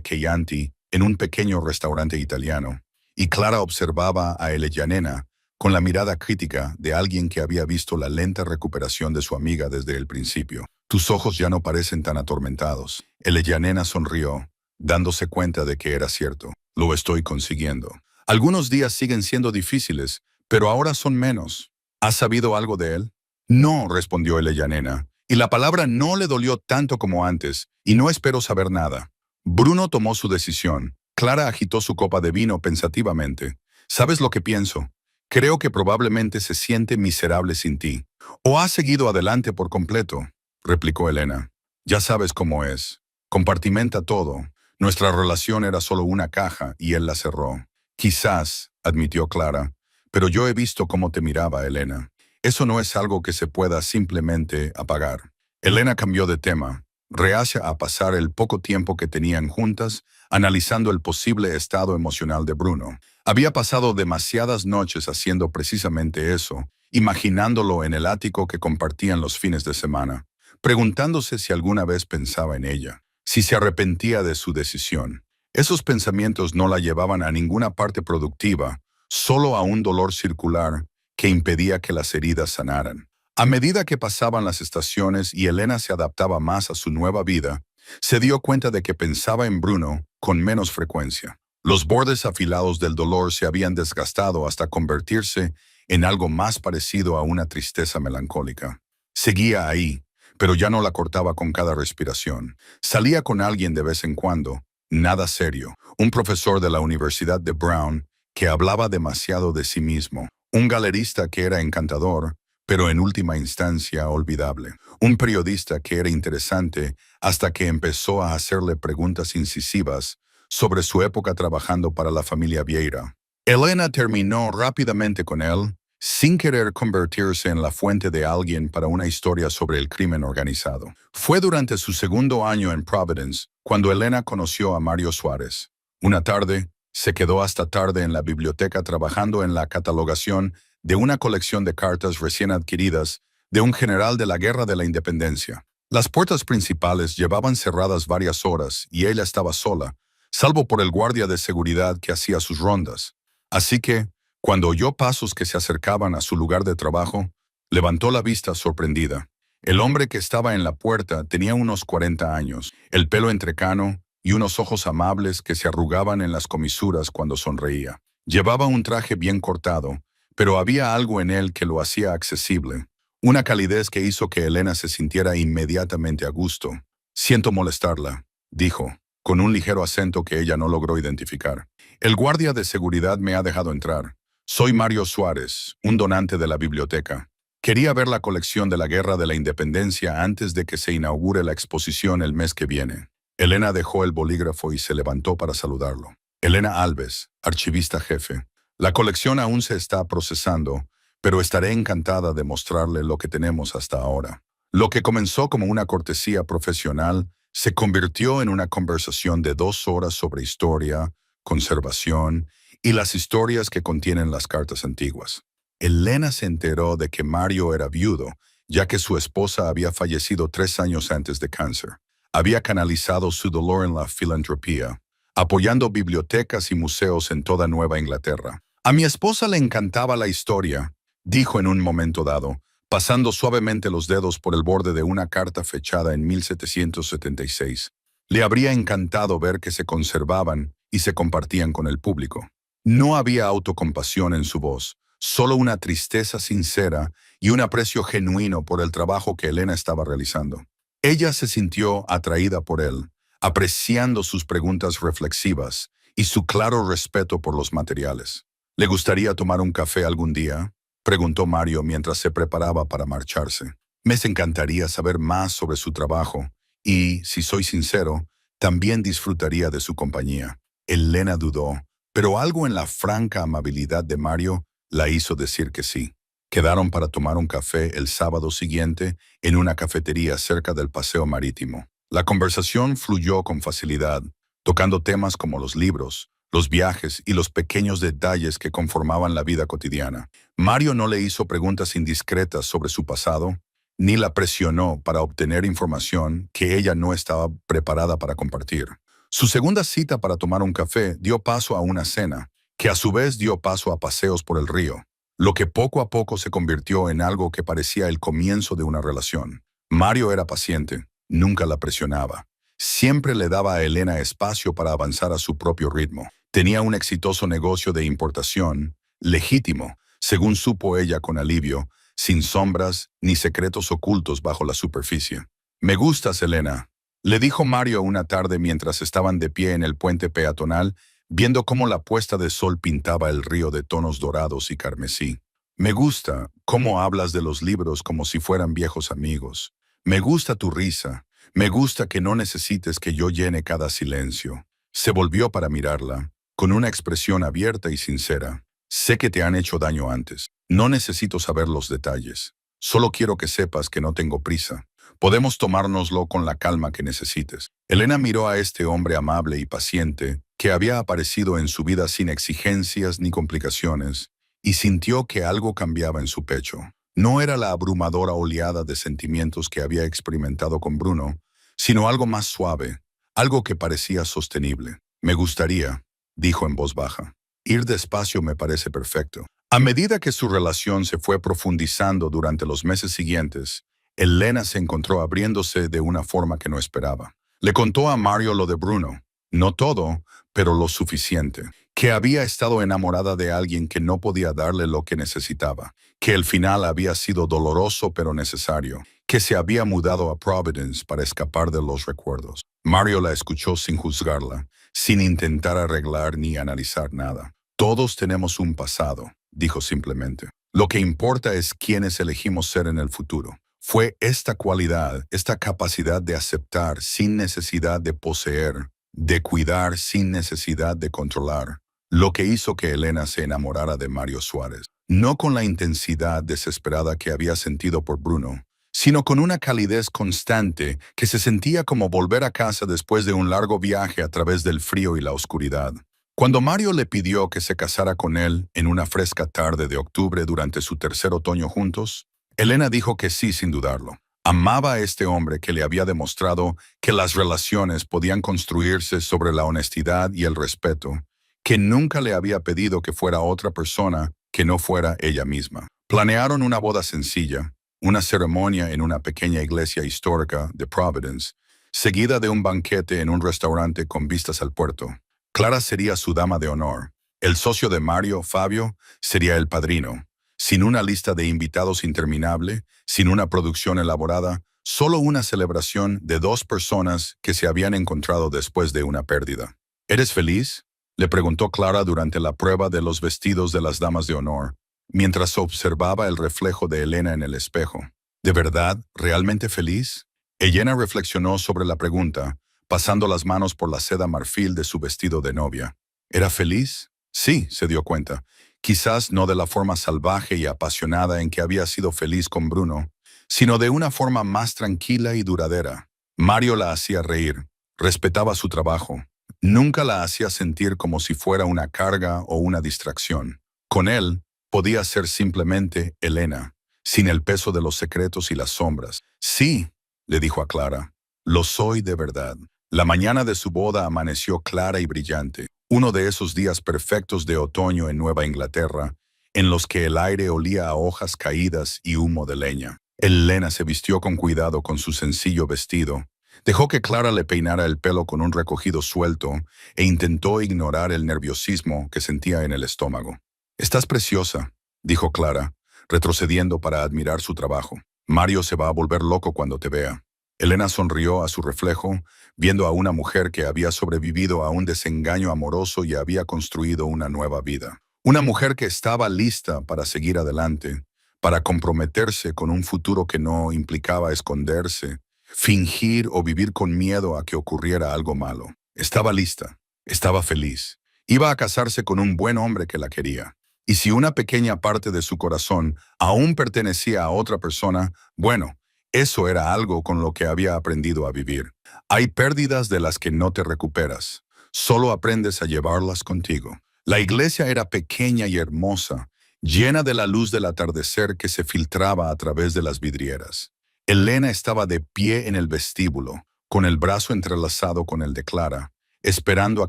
Chianti en un pequeño restaurante italiano, y Clara observaba a Eleyanena con la mirada crítica de alguien que había visto la lenta recuperación de su amiga desde el principio. «Tus ojos ya no parecen tan atormentados». Eleyanena sonrió, dándose cuenta de que era cierto. «Lo estoy consiguiendo. Algunos días siguen siendo difíciles, pero ahora son menos. ¿Has sabido algo de él?» «No», respondió Eleyanena, y la palabra no le dolió tanto como antes, y no espero saber nada. Bruno tomó su decisión. Clara agitó su copa de vino pensativamente. «¿Sabes lo que pienso? Creo que probablemente se siente miserable sin ti. O ha seguido adelante por completo», replicó Elena. «Ya sabes cómo es. Compartimenta todo. Nuestra relación era solo una caja y él la cerró». «Quizás», admitió Clara, «pero yo he visto cómo te miraba, Elena. Eso no es algo que se pueda simplemente apagar». Elena cambió de tema, reacia a pasar el poco tiempo que tenían juntas, analizando el posible estado emocional de Bruno. Había pasado demasiadas noches haciendo precisamente eso, imaginándolo en el ático que compartían los fines de semana, preguntándose si alguna vez pensaba en ella, si se arrepentía de su decisión. Esos pensamientos no la llevaban a ninguna parte productiva, solo a un dolor circular que impedía que las heridas sanaran. A medida que pasaban las estaciones y Elena se adaptaba más a su nueva vida, se dio cuenta de que pensaba en Bruno con menos frecuencia. Los bordes afilados del dolor se habían desgastado hasta convertirse en algo más parecido a una tristeza melancólica. Seguía ahí, pero ya no la cortaba con cada respiración. Salía con alguien de vez en cuando, nada serio, un profesor de la Universidad de Brown que hablaba demasiado de sí mismo, un galerista que era encantador, pero en última instancia olvidable, un periodista que era interesante hasta que empezó a hacerle preguntas incisivas sobre su época trabajando para la familia Vieira. Elena terminó rápidamente con él, sin querer convertirse en la fuente de alguien para una historia sobre el crimen organizado. Fue durante su segundo año en Providence cuando Elena conoció a Mario Suárez. Una tarde, se quedó hasta tarde en la biblioteca trabajando en la catalogación de una colección de cartas recién adquiridas de un general de la Guerra de la Independencia. Las puertas principales llevaban cerradas varias horas y ella estaba sola, salvo por el guardia de seguridad que hacía sus rondas. Así que, cuando oyó pasos que se acercaban a su lugar de trabajo, levantó la vista sorprendida. El hombre que estaba en la puerta tenía unos 40 años, el pelo entrecano y unos ojos amables que se arrugaban en las comisuras cuando sonreía. Llevaba un traje bien cortado, pero había algo en él que lo hacía accesible, una calidez que hizo que Elena se sintiera inmediatamente a gusto. «Siento molestarla», dijo, con un ligero acento que ella no logró identificar. «El guardia de seguridad me ha dejado entrar. Soy Mario Suárez, un donante de la biblioteca. Quería ver la colección de la Guerra de la Independencia antes de que se inaugure la exposición el mes que viene». Elena dejó el bolígrafo y se levantó para saludarlo. «Elena Alves, archivista jefe. La colección aún se está procesando, pero estaré encantada de mostrarle lo que tenemos hasta ahora». Lo que comenzó como una cortesía profesional se convirtió en una conversación de 2 horas sobre historia, conservación y las historias que contienen las cartas antiguas. Elena se enteró de que Mario era viudo, ya que su esposa había fallecido 3 años antes de cáncer. Había canalizado su dolor en la filantropía, apoyando bibliotecas y museos en toda Nueva Inglaterra. «A mi esposa le encantaba la historia», dijo en un momento dado, pasando suavemente los dedos por el borde de una carta fechada en 1776. Le habría encantado ver que se conservaban y se compartían con el público. No había autocompasión en su voz, solo una tristeza sincera y un aprecio genuino por el trabajo que Elena estaba realizando. Ella se sintió atraída por él, apreciando sus preguntas reflexivas y su claro respeto por los materiales. «¿Le gustaría tomar un café algún día?», preguntó Mario mientras se preparaba para marcharse. «Me encantaría saber más sobre su trabajo y, si soy sincero, también disfrutaría de su compañía». Elena dudó, pero algo en la franca amabilidad de Mario la hizo decir que sí. Quedaron para tomar un café el sábado siguiente en una cafetería cerca del Paseo Marítimo. La conversación fluyó con facilidad, tocando temas como los libros, los viajes y los pequeños detalles que conformaban la vida cotidiana. Mario no le hizo preguntas indiscretas sobre su pasado, ni la presionó para obtener información que ella no estaba preparada para compartir. Su segunda cita para tomar un café dio paso a una cena, que a su vez dio paso a paseos por el río, lo que poco a poco se convirtió en algo que parecía el comienzo de una relación. Mario era paciente, nunca la presionaba. Siempre le daba a Elena espacio para avanzar a su propio ritmo. Tenía un exitoso negocio de importación, legítimo, según supo ella con alivio, sin sombras ni secretos ocultos bajo la superficie. «Me gustas, Elena», le dijo Mario una tarde mientras estaban de pie en el puente peatonal, viendo cómo la puesta de sol pintaba el río de tonos dorados y carmesí. «Me gusta cómo hablas de los libros como si fueran viejos amigos. Me gusta tu risa. Me gusta que no necesites que yo llene cada silencio». Se volvió para mirarla, con una expresión abierta y sincera. «Sé que te han hecho daño antes. No necesito saber los detalles. Solo quiero que sepas que no tengo prisa. Podemos tomárnoslo con la calma que necesites». Elena miró a este hombre amable y paciente que había aparecido en su vida sin exigencias ni complicaciones, y sintió que algo cambiaba en su pecho. No era la abrumadora oleada de sentimientos que había experimentado con Bruno, sino algo más suave, algo que parecía sostenible. «Me gustaría», dijo en voz baja. «Ir despacio me parece perfecto». A medida que su relación se fue profundizando durante los meses siguientes, Elena se encontró abriéndose de una forma que no esperaba. Le contó a Mario lo de Bruno, no todo, pero lo suficiente, que había estado enamorada de alguien que no podía darle lo que necesitaba, que el final había sido doloroso pero necesario, que se había mudado a Providence para escapar de los recuerdos. Mario la escuchó sin juzgarla, sin intentar arreglar ni analizar nada. «Todos tenemos un pasado», dijo simplemente. «Lo que importa es quiénes elegimos ser en el futuro». Fue esta cualidad, esta capacidad de aceptar sin necesidad de poseer, de cuidar sin necesidad de controlar, lo que hizo que Elena se enamorara de Mario Suárez. No con la intensidad desesperada que había sentido por Bruno, sino con una calidez constante que se sentía como volver a casa después de un largo viaje a través del frío y la oscuridad. Cuando Mario le pidió que se casara con él en una fresca tarde de octubre durante su tercer otoño juntos, Elena dijo que sí sin dudarlo. Amaba a este hombre que le había demostrado que las relaciones podían construirse sobre la honestidad y el respeto, que nunca le había pedido que fuera otra persona que no fuera ella misma. Planearon una boda sencilla, una ceremonia en una pequeña iglesia histórica de Providence, seguida de un banquete en un restaurante con vistas al puerto. Clara sería su dama de honor. El socio de Mario, Fabio, sería el padrino. Sin una lista de invitados interminable, sin una producción elaborada, solo una celebración de dos personas que se habían encontrado después de una pérdida. «¿Eres feliz?», le preguntó Clara durante la prueba de los vestidos de las damas de honor, mientras observaba el reflejo de Elena en el espejo. «¿De verdad, realmente feliz?». Elena reflexionó sobre la pregunta, pasando las manos por la seda marfil de su vestido de novia. ¿Era feliz? Sí, se dio cuenta. Quizás no de la forma salvaje y apasionada en que había sido feliz con Bruno, sino de una forma más tranquila y duradera. Mario la hacía reír, respetaba su trabajo. Nunca la hacía sentir como si fuera una carga o una distracción. Con él, podía ser simplemente Elena, sin el peso de los secretos y las sombras. «Sí», le dijo a Clara, «lo soy de verdad». La mañana de su boda amaneció clara y brillante, uno de esos días perfectos de otoño en Nueva Inglaterra, en los que el aire olía a hojas caídas y humo de leña. Elena se vistió con cuidado con su sencillo vestido, dejó que Clara le peinara el pelo con un recogido suelto e intentó ignorar el nerviosismo que sentía en el estómago. «Estás preciosa», dijo Clara, retrocediendo para admirar su trabajo. «Mario se va a volver loco cuando te vea». Elena sonrió a su reflejo, viendo a una mujer que había sobrevivido a un desengaño amoroso y había construido una nueva vida. Una mujer que estaba lista para seguir adelante, para comprometerse con un futuro que no implicaba esconderse, fingir o vivir con miedo a que ocurriera algo malo. Estaba lista, estaba feliz. Iba a casarse con un buen hombre que la quería. Y si una pequeña parte de su corazón aún pertenecía a otra persona, bueno, eso era algo con lo que había aprendido a vivir. Hay pérdidas de las que no te recuperas. Solo aprendes a llevarlas contigo. La iglesia era pequeña y hermosa, llena de la luz del atardecer que se filtraba a través de las vidrieras. Elena estaba de pie en el vestíbulo, con el brazo entrelazado con el de Clara, esperando a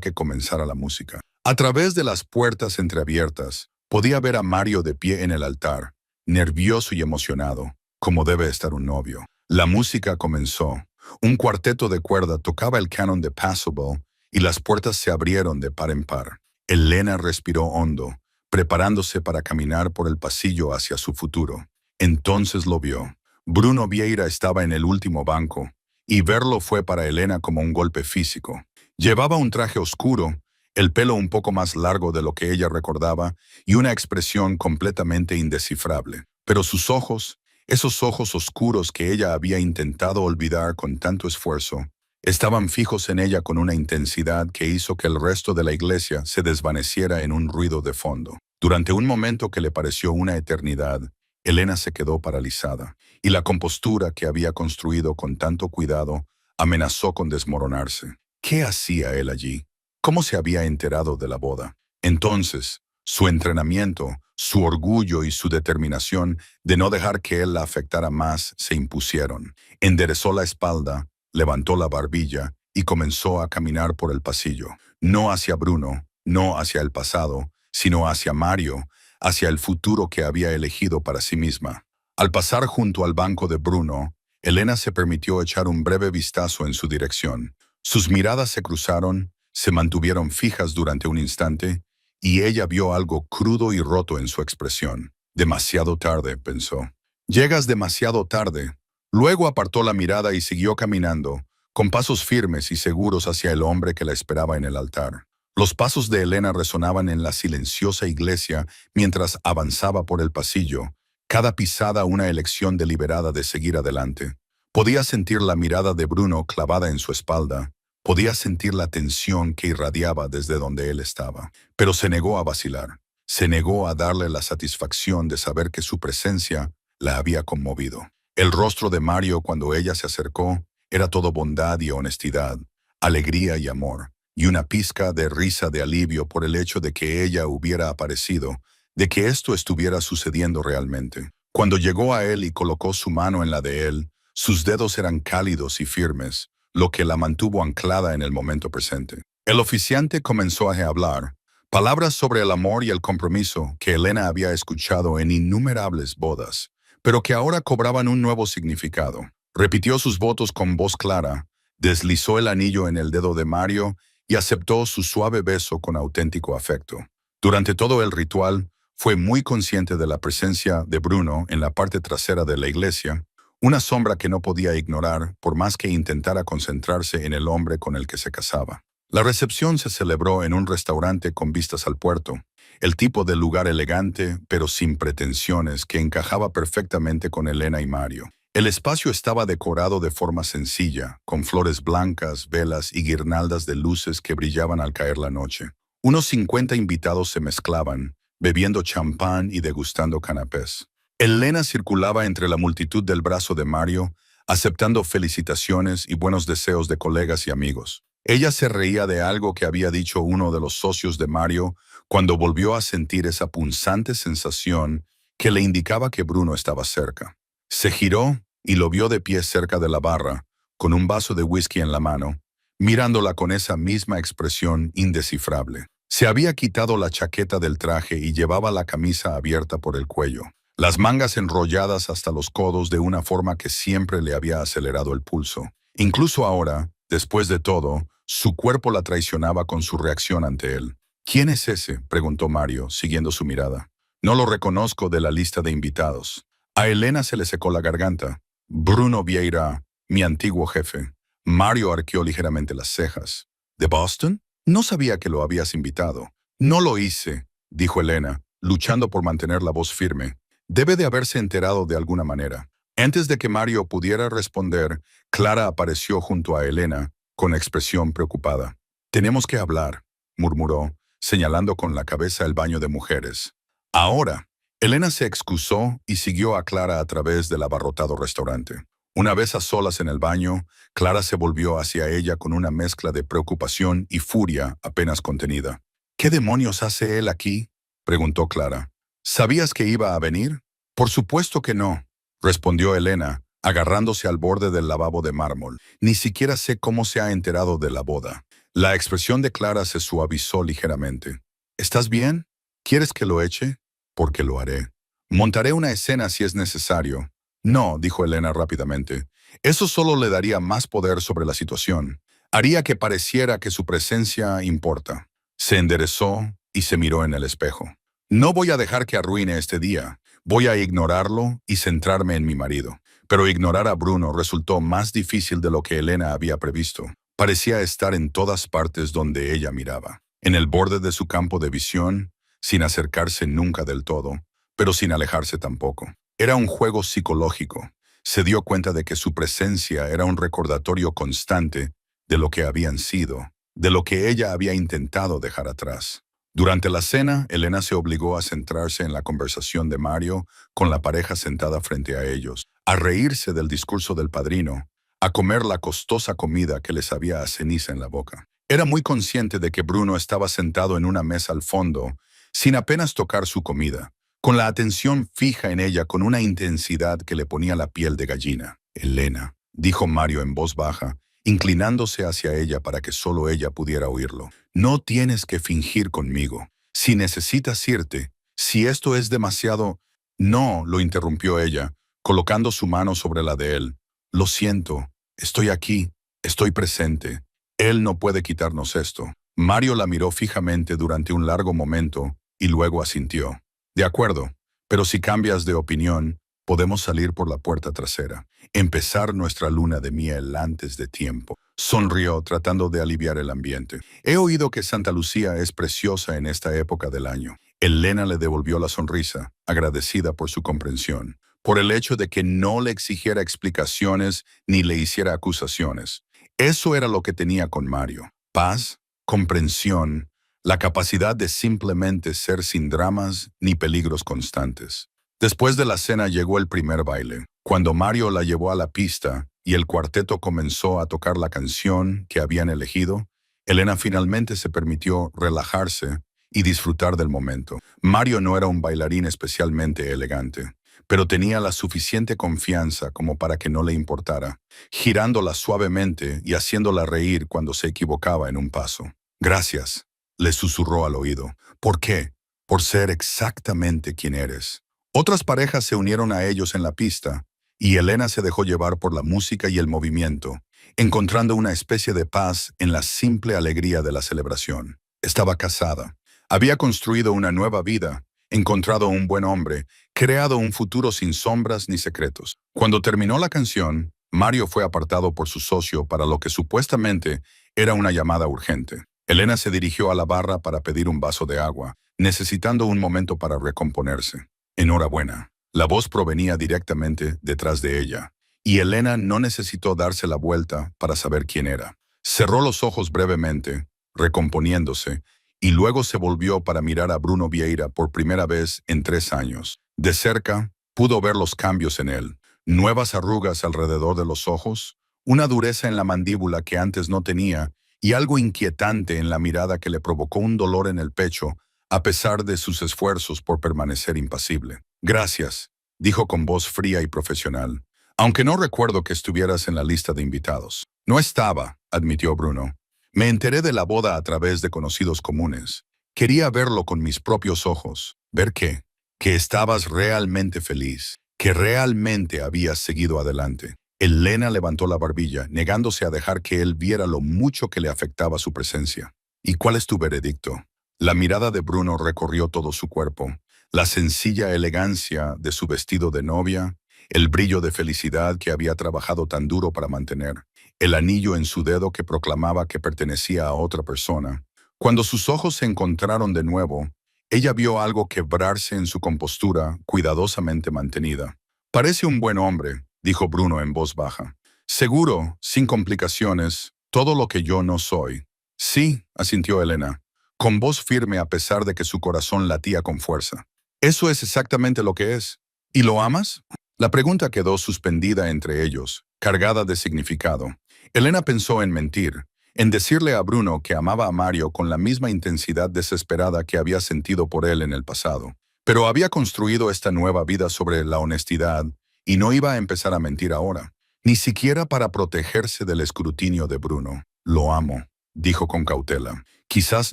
que comenzara la música. A través de las puertas entreabiertas, podía ver a Mario de pie en el altar, nervioso y emocionado, como debe estar un novio. La música comenzó. Un cuarteto de cuerda tocaba el canon de Passable y las puertas se abrieron de par en par. Elena respiró hondo, preparándose para caminar por el pasillo hacia su futuro. Entonces lo vio. Bruno Vieira estaba en el último banco, y verlo fue para Elena como un golpe físico. Llevaba un traje oscuro, el pelo un poco más largo de lo que ella recordaba y una expresión completamente indescifrable. Pero sus ojos, esos ojos oscuros que ella había intentado olvidar con tanto esfuerzo, estaban fijos en ella con una intensidad que hizo que el resto de la iglesia se desvaneciera en un ruido de fondo. Durante un momento que le pareció una eternidad, Elena se quedó paralizada, y la compostura que había construido con tanto cuidado amenazó con desmoronarse. ¿Qué hacía él allí? ¿Cómo se había enterado de la boda? Entonces, su entrenamiento, su orgullo y su determinación de no dejar que él la afectara más se impusieron. Enderezó la espalda, levantó la barbilla y comenzó a caminar por el pasillo. No hacia Bruno, no hacia el pasado, sino hacia Mario, hacia el futuro que había elegido para sí misma. Al pasar junto al banco de Bruno, Elena se permitió echar un breve vistazo en su dirección. Sus miradas se cruzaron, se mantuvieron fijas durante un instante, y ella vio algo crudo y roto en su expresión. Demasiado tarde, pensó. Llegas demasiado tarde. Luego apartó la mirada y siguió caminando, con pasos firmes y seguros hacia el hombre que la esperaba en el altar. Los pasos de Elena resonaban en la silenciosa iglesia mientras avanzaba por el pasillo, cada pisada una elección deliberada de seguir adelante. Podía sentir la mirada de Bruno clavada en su espalda, podía sentir la tensión que irradiaba desde donde él estaba, pero se negó a vacilar, se negó a darle la satisfacción de saber que su presencia la había conmovido. El rostro de Mario cuando ella se acercó era todo bondad y honestidad, alegría y amor, y una pizca de risa de alivio por el hecho de que ella hubiera aparecido, de que esto estuviera sucediendo realmente. Cuando llegó a él y colocó su mano en la de él, sus dedos eran cálidos y firmes, lo que la mantuvo anclada en el momento presente. El oficiante comenzó a hablar, palabras sobre el amor y el compromiso que Elena había escuchado en innumerables bodas, pero que ahora cobraban un nuevo significado. Repitió sus votos con voz clara, deslizó el anillo en el dedo de Mario y aceptó su suave beso con auténtico afecto. Durante todo el ritual, fue muy consciente de la presencia de Bruno en la parte trasera de la iglesia, una sombra que no podía ignorar por más que intentara concentrarse en el hombre con el que se casaba. La recepción se celebró en un restaurante con vistas al puerto, el tipo de lugar elegante pero sin pretensiones que encajaba perfectamente con Elena y Mario. El espacio estaba decorado de forma sencilla, con flores blancas, velas y guirnaldas de luces que brillaban al caer la noche. Unos 50 invitados se mezclaban, bebiendo champán y degustando canapés. Elena circulaba entre la multitud del brazo de Mario, aceptando felicitaciones y buenos deseos de colegas y amigos. Ella se reía de algo que había dicho uno de los socios de Mario cuando volvió a sentir esa punzante sensación que le indicaba que Bruno estaba cerca. Se giró y lo vio de pie cerca de la barra, con un vaso de whisky en la mano, mirándola con esa misma expresión indescifrable. Se había quitado la chaqueta del traje y llevaba la camisa abierta por el cuello, las mangas enrolladas hasta los codos de una forma que siempre le había acelerado el pulso. Incluso ahora, después de todo, su cuerpo la traicionaba con su reacción ante él. ¿Quién es ese?, preguntó Mario, siguiendo su mirada. No lo reconozco de la lista de invitados. A Elena se le secó la garganta. Bruno Vieira, mi antiguo jefe. Mario arqueó ligeramente las cejas. ¿De Boston? No sabía que lo habías invitado. No lo hice, dijo Elena, luchando por mantener la voz firme. Debe de haberse enterado de alguna manera. Antes de que Mario pudiera responder, Clara apareció junto a Elena, con expresión preocupada. Tenemos que hablar, murmuró, señalando con la cabeza el baño de mujeres. Ahora. Elena se excusó y siguió a Clara a través del abarrotado restaurante. Una vez a solas en el baño, Clara se volvió hacia ella con una mezcla de preocupación y furia apenas contenida. ¿Qué demonios hace él aquí?, preguntó Clara. ¿Sabías que iba a venir? Por supuesto que no, respondió Elena, agarrándose al borde del lavabo de mármol. Ni siquiera sé cómo se ha enterado de la boda. La expresión de Clara se suavizó ligeramente. ¿Estás bien? ¿Quieres que lo eche? Porque lo haré. Montaré una escena si es necesario. No, dijo Elena rápidamente. Eso solo le daría más poder sobre la situación. Haría que pareciera que su presencia importa. Se enderezó y se miró en el espejo. No voy a dejar que arruine este día. Voy a ignorarlo y centrarme en mi marido. Pero ignorar a Bruno resultó más difícil de lo que Elena había previsto. Parecía estar en todas partes donde ella miraba. En el borde de su campo de visión, sin acercarse nunca del todo, pero sin alejarse tampoco. Era un juego psicológico. Se dio cuenta de que su presencia era un recordatorio constante de lo que habían sido, de lo que ella había intentado dejar atrás. Durante la cena, Elena se obligó a centrarse en la conversación de Mario con la pareja sentada frente a ellos, a reírse del discurso del padrino, a comer la costosa comida que les sabía a ceniza en la boca. Era muy consciente de que Bruno estaba sentado en una mesa al fondo, sin apenas tocar su comida, con la atención fija en ella con una intensidad que le ponía la piel de gallina. Elena, dijo Mario en voz baja, inclinándose hacia ella para que solo ella pudiera oírlo. No tienes que fingir conmigo. Si necesitas irte, si esto es demasiado... No, lo interrumpió ella, colocando su mano sobre la de él. Lo siento, estoy aquí, estoy presente. Él no puede quitarnos esto. Mario la miró fijamente durante un largo momento y luego asintió. De acuerdo, pero si cambias de opinión, podemos salir por la puerta trasera. Empezar nuestra luna de miel antes de tiempo. Sonrió tratando de aliviar el ambiente. He oído que Santa Lucía es preciosa en esta época del año. Elena le devolvió la sonrisa, agradecida por su comprensión, por el hecho de que no le exigiera explicaciones ni le hiciera acusaciones. Eso era lo que tenía con Mario. Paz, comprensión, la capacidad de simplemente ser sin dramas ni peligros constantes. Después de la cena llegó el primer baile. Cuando Mario la llevó a la pista y el cuarteto comenzó a tocar la canción que habían elegido, Elena finalmente se permitió relajarse y disfrutar del momento. Mario no era un bailarín especialmente elegante, pero tenía la suficiente confianza como para que no le importara, girándola suavemente y haciéndola reír cuando se equivocaba en un paso. Gracias, le susurró al oído. ¿Por qué? Por ser exactamente quien eres. Otras parejas se unieron a ellos en la pista, y Elena se dejó llevar por la música y el movimiento, encontrando una especie de paz en la simple alegría de la celebración. Estaba casada, había construido una nueva vida, encontrado un buen hombre, creado un futuro sin sombras ni secretos. Cuando terminó la canción, Mario fue apartado por su socio para lo que supuestamente era una llamada urgente. Elena se dirigió a la barra para pedir un vaso de agua, necesitando un momento para recomponerse. Enhorabuena. La voz provenía directamente detrás de ella, y Elena no necesitó darse la vuelta para saber quién era. Cerró los ojos brevemente, recomponiéndose, y luego se volvió para mirar a Bruno Vieira por primera vez en 3 años. De cerca, pudo ver los cambios en él, nuevas arrugas alrededor de los ojos, una dureza en la mandíbula que antes no tenía, y algo inquietante en la mirada que le provocó un dolor en el pecho, a pesar de sus esfuerzos por permanecer impasible. Gracias, dijo con voz fría y profesional, aunque no recuerdo que estuvieras en la lista de invitados. No estaba, admitió Bruno. Me enteré de la boda a través de conocidos comunes. Quería verlo con mis propios ojos. ¿Ver qué? Que estabas realmente feliz, que realmente habías seguido adelante. Elena levantó la barbilla, negándose a dejar que él viera lo mucho que le afectaba su presencia. ¿Y cuál es tu veredicto? La mirada de Bruno recorrió todo su cuerpo, la sencilla elegancia de su vestido de novia, el brillo de felicidad que había trabajado tan duro para mantener, el anillo en su dedo que proclamaba que pertenecía a otra persona. Cuando sus ojos se encontraron de nuevo, ella vio algo quebrarse en su compostura cuidadosamente mantenida. Parece un buen hombre, dijo Bruno en voz baja. Seguro, sin complicaciones, todo lo que yo no soy. Sí, asintió Elena, con voz firme a pesar de que su corazón latía con fuerza. Eso es exactamente lo que es. ¿Y lo amas? La pregunta quedó suspendida entre ellos, cargada de significado. Elena pensó en mentir, en decirle a Bruno que amaba a Mario con la misma intensidad desesperada que había sentido por él en el pasado. Pero había construido esta nueva vida sobre la honestidad y no iba a empezar a mentir ahora, ni siquiera para protegerse del escrutinio de Bruno. Lo amo, dijo con cautela, quizás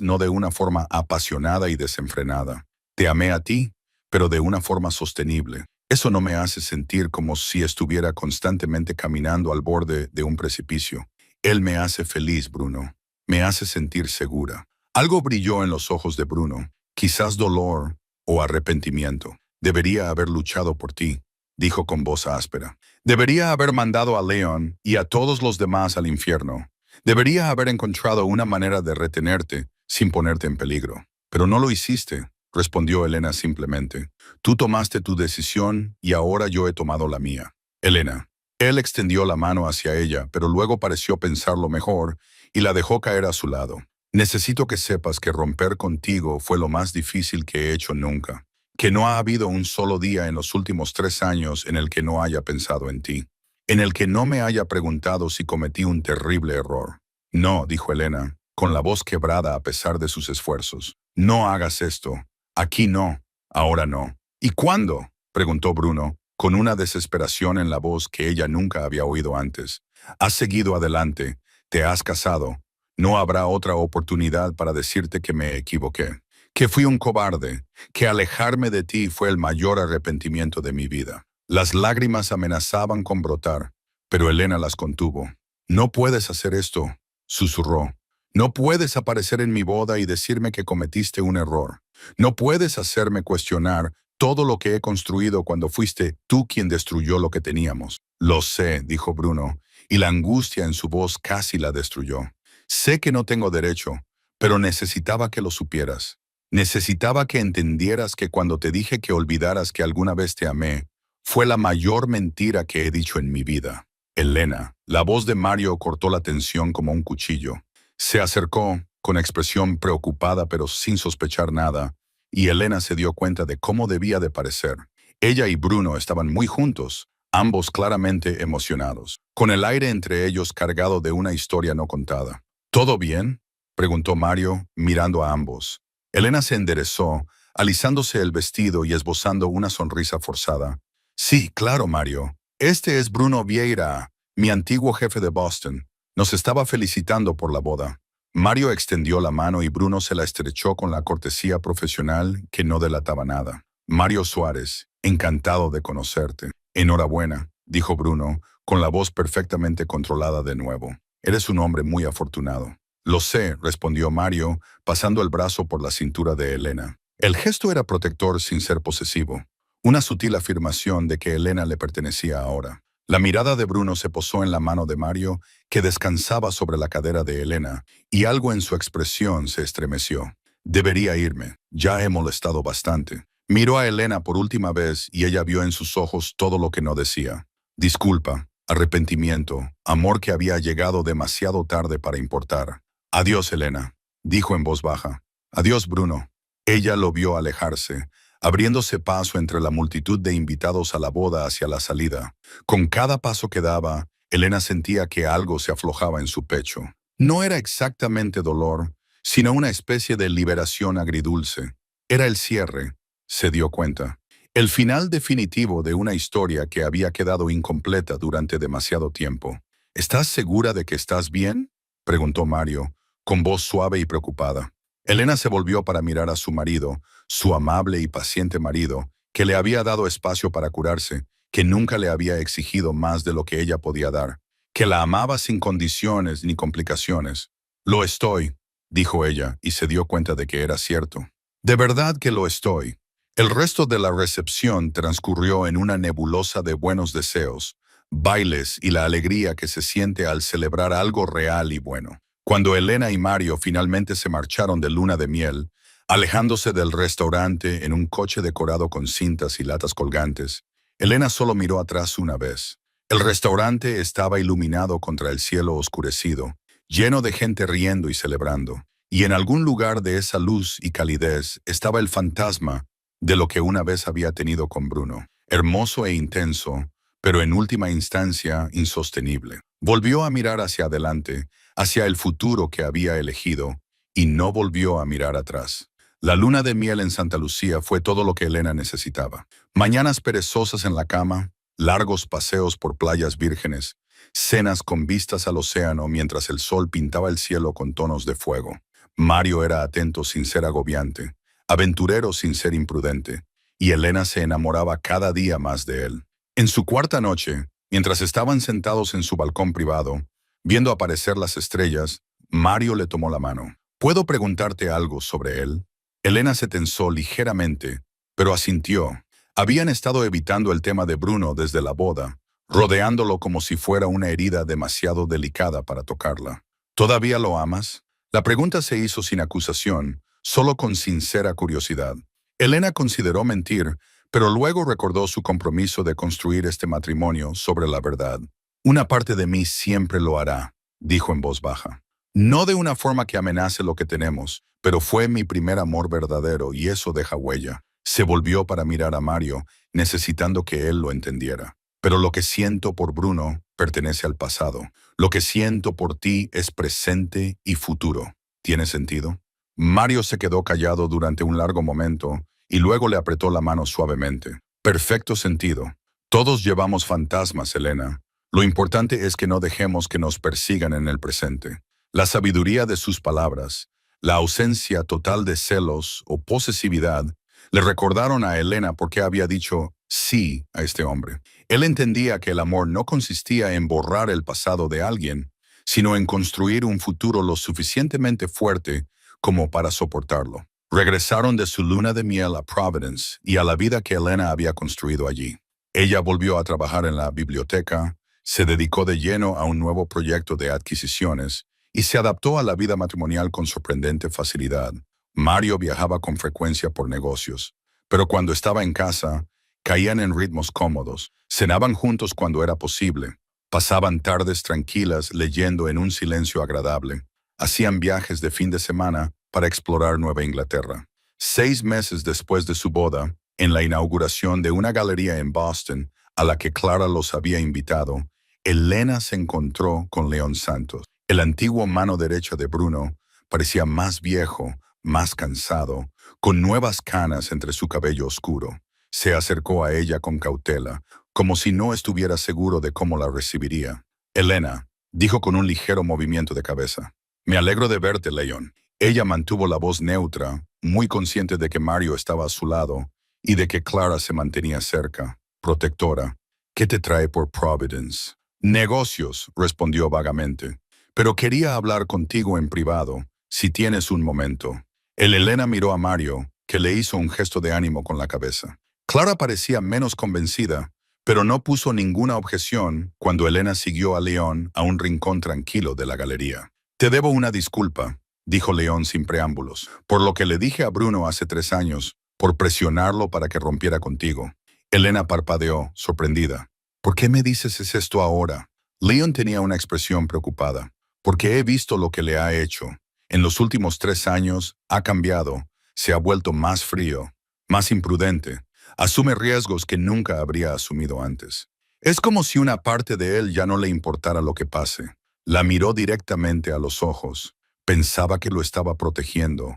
no de una forma apasionada y desenfrenada. Te amé a ti, pero de una forma sostenible. Eso no me hace sentir como si estuviera constantemente caminando al borde de un precipicio. Él me hace feliz, Bruno. Me hace sentir segura. Algo brilló en los ojos de Bruno, quizás dolor o arrepentimiento. Debería haber luchado por ti, dijo con voz áspera. Debería haber mandado a Leon y a todos los demás al infierno. Debería haber encontrado una manera de retenerte sin ponerte en peligro. Pero no lo hiciste, respondió Elena simplemente. Tú tomaste tu decisión y ahora yo he tomado la mía. Elena. Él extendió la mano hacia ella, pero luego pareció pensarlo mejor y la dejó caer a su lado. Necesito que sepas que romper contigo fue lo más difícil que he hecho nunca. Que no ha habido un solo día en los últimos 3 años en el que no haya pensado en ti. En el que no me haya preguntado si cometí un terrible error. No, dijo Elena, con la voz quebrada a pesar de sus esfuerzos. No hagas esto. Aquí no. Ahora no. ¿Y cuándo? Preguntó Bruno, con una desesperación en la voz que ella nunca había oído antes. Has seguido adelante. Te has casado. No habrá otra oportunidad para decirte que me equivoqué. Que fui un cobarde. Que alejarme de ti fue el mayor arrepentimiento de mi vida. Las lágrimas amenazaban con brotar, pero Elena las contuvo. No puedes hacer esto, susurró. No puedes aparecer en mi boda y decirme que cometiste un error. No puedes hacerme cuestionar todo lo que he construido cuando fuiste tú quien destruyó lo que teníamos. Lo sé, dijo Bruno, y la angustia en su voz casi la destruyó. Sé que no tengo derecho, pero necesitaba que lo supieras. Necesitaba que entendieras que cuando te dije que olvidaras que alguna vez te amé, fue la mayor mentira que he dicho en mi vida. Elena, la voz de Mario cortó la tensión como un cuchillo. Se acercó, con expresión preocupada pero sin sospechar nada, y Elena se dio cuenta de cómo debía de parecer. Ella y Bruno estaban muy juntos, ambos claramente emocionados, con el aire entre ellos cargado de una historia no contada. ¿Todo bien?, preguntó Mario, mirando a ambos. Elena se enderezó, alisándose el vestido y esbozando una sonrisa forzada. Sí, claro, Mario. Este es Bruno Vieira, mi antiguo jefe de Boston. Nos estaba felicitando por la boda. Mario extendió la mano y Bruno se la estrechó con la cortesía profesional que no delataba nada. Mario Suárez, encantado de conocerte. Enhorabuena, dijo Bruno, con la voz perfectamente controlada de nuevo. Eres un hombre muy afortunado. Lo sé, respondió Mario, pasando el brazo por la cintura de Elena. El gesto era protector sin ser posesivo. Una sutil afirmación de que Elena le pertenecía ahora. La mirada de Bruno se posó en la mano de Mario, que descansaba sobre la cadera de Elena, y algo en su expresión se estremeció. Debería irme. Ya he molestado bastante. Miró a Elena por última vez y ella vio en sus ojos todo lo que no decía. Disculpa, arrepentimiento, amor que había llegado demasiado tarde para importar. Adiós, Elena, dijo en voz baja. Adiós, Bruno. Ella lo vio alejarse, abriéndose paso entre la multitud de invitados a la boda hacia la salida. Con cada paso que daba, Elena sentía que algo se aflojaba en su pecho. No era exactamente dolor, sino una especie de liberación agridulce. Era el cierre, se dio cuenta. El final definitivo de una historia que había quedado incompleta durante demasiado tiempo. ¿Estás segura de que estás bien?, preguntó Mario, con voz suave y preocupada. Elena se volvió para mirar a su marido, su amable y paciente marido, que le había dado espacio para curarse, que nunca le había exigido más de lo que ella podía dar, que la amaba sin condiciones ni complicaciones. Lo estoy, dijo ella, y se dio cuenta de que era cierto. De verdad que lo estoy. El resto de la recepción transcurrió en una nebulosa de buenos deseos, bailes y la alegría que se siente al celebrar algo real y bueno. Cuando Elena y Mario finalmente se marcharon de luna de miel, alejándose del restaurante en un coche decorado con cintas y latas colgantes, Elena solo miró atrás una vez. El restaurante estaba iluminado contra el cielo oscurecido, lleno de gente riendo y celebrando, y en algún lugar de esa luz y calidez estaba el fantasma de lo que una vez había tenido con Bruno. Hermoso e intenso, pero en última instancia insostenible. Volvió a mirar hacia adelante, hacia el futuro que había elegido, y no volvió a mirar atrás. La luna de miel en Santa Lucía fue todo lo que Elena necesitaba. Mañanas perezosas en la cama, largos paseos por playas vírgenes, cenas con vistas al océano mientras el sol pintaba el cielo con tonos de fuego. Mario era atento sin ser agobiante, aventurero sin ser imprudente, y Elena se enamoraba cada día más de él. En su cuarta noche, mientras estaban sentados en su balcón privado, viendo aparecer las estrellas, Mario le tomó la mano. ¿Puedo preguntarte algo sobre él? Elena se tensó ligeramente, pero asintió. Habían estado evitando el tema de Bruno desde la boda, rodeándolo como si fuera una herida demasiado delicada para tocarla. ¿Todavía lo amas? La pregunta se hizo sin acusación, solo con sincera curiosidad. Elena consideró mentir, pero luego recordó su compromiso de construir este matrimonio sobre la verdad. Una parte de mí siempre lo hará, dijo en voz baja. No de una forma que amenace lo que tenemos, pero fue mi primer amor verdadero y eso deja huella. Se volvió para mirar a Mario, necesitando que él lo entendiera. Pero lo que siento por Bruno pertenece al pasado. Lo que siento por ti es presente y futuro. ¿Tiene sentido? Mario se quedó callado durante un largo momento y luego le apretó la mano suavemente. Perfecto sentido. Todos llevamos fantasmas, Elena. Lo importante es que no dejemos que nos persigan en el presente. La sabiduría de sus palabras, la ausencia total de celos o posesividad, le recordaron a Elena por qué había dicho sí a este hombre. Él entendía que el amor no consistía en borrar el pasado de alguien, sino en construir un futuro lo suficientemente fuerte como para soportarlo. Regresaron de su luna de miel a Providence y a la vida que Elena había construido allí. Ella volvió a trabajar en la biblioteca, se dedicó de lleno a un nuevo proyecto de adquisiciones y se adaptó a la vida matrimonial con sorprendente facilidad. Mario viajaba con frecuencia por negocios, pero cuando estaba en casa, caían en ritmos cómodos, cenaban juntos cuando era posible, pasaban tardes tranquilas leyendo en un silencio agradable, hacían viajes de fin de semana para explorar Nueva Inglaterra. 6 meses después de su boda, en la inauguración de una galería en Boston, a la que Clara los había invitado, Elena se encontró con León Santos. El antiguo mano derecha de Bruno parecía más viejo, más cansado, con nuevas canas entre su cabello oscuro. Se acercó a ella con cautela, como si no estuviera seguro de cómo la recibiría. Elena, dijo con un ligero movimiento de cabeza. Me alegro de verte, León. Ella mantuvo la voz neutra, muy consciente de que Mario estaba a su lado y de que Clara se mantenía cerca, protectora. ¿Qué te trae por Providence? Negocios, respondió vagamente. Pero quería hablar contigo en privado, si tienes un momento. Elena miró a Mario, que le hizo un gesto de ánimo con la cabeza. Clara parecía menos convencida, pero no puso ninguna objeción cuando Elena siguió a León a un rincón tranquilo de la galería. Te debo una disculpa, dijo León sin preámbulos, por lo que le dije a Bruno hace 3 años, por presionarlo para que rompiera contigo. Elena parpadeó, sorprendida. ¿Por qué me dices esto ahora? León tenía una expresión preocupada. Porque he visto lo que le ha hecho. En los últimos 3 años ha cambiado, se ha vuelto más frío, más imprudente, asume riesgos que nunca habría asumido antes. Es como si una parte de él ya no le importara lo que pase. La miró directamente a los ojos. Pensaba que lo estaba protegiendo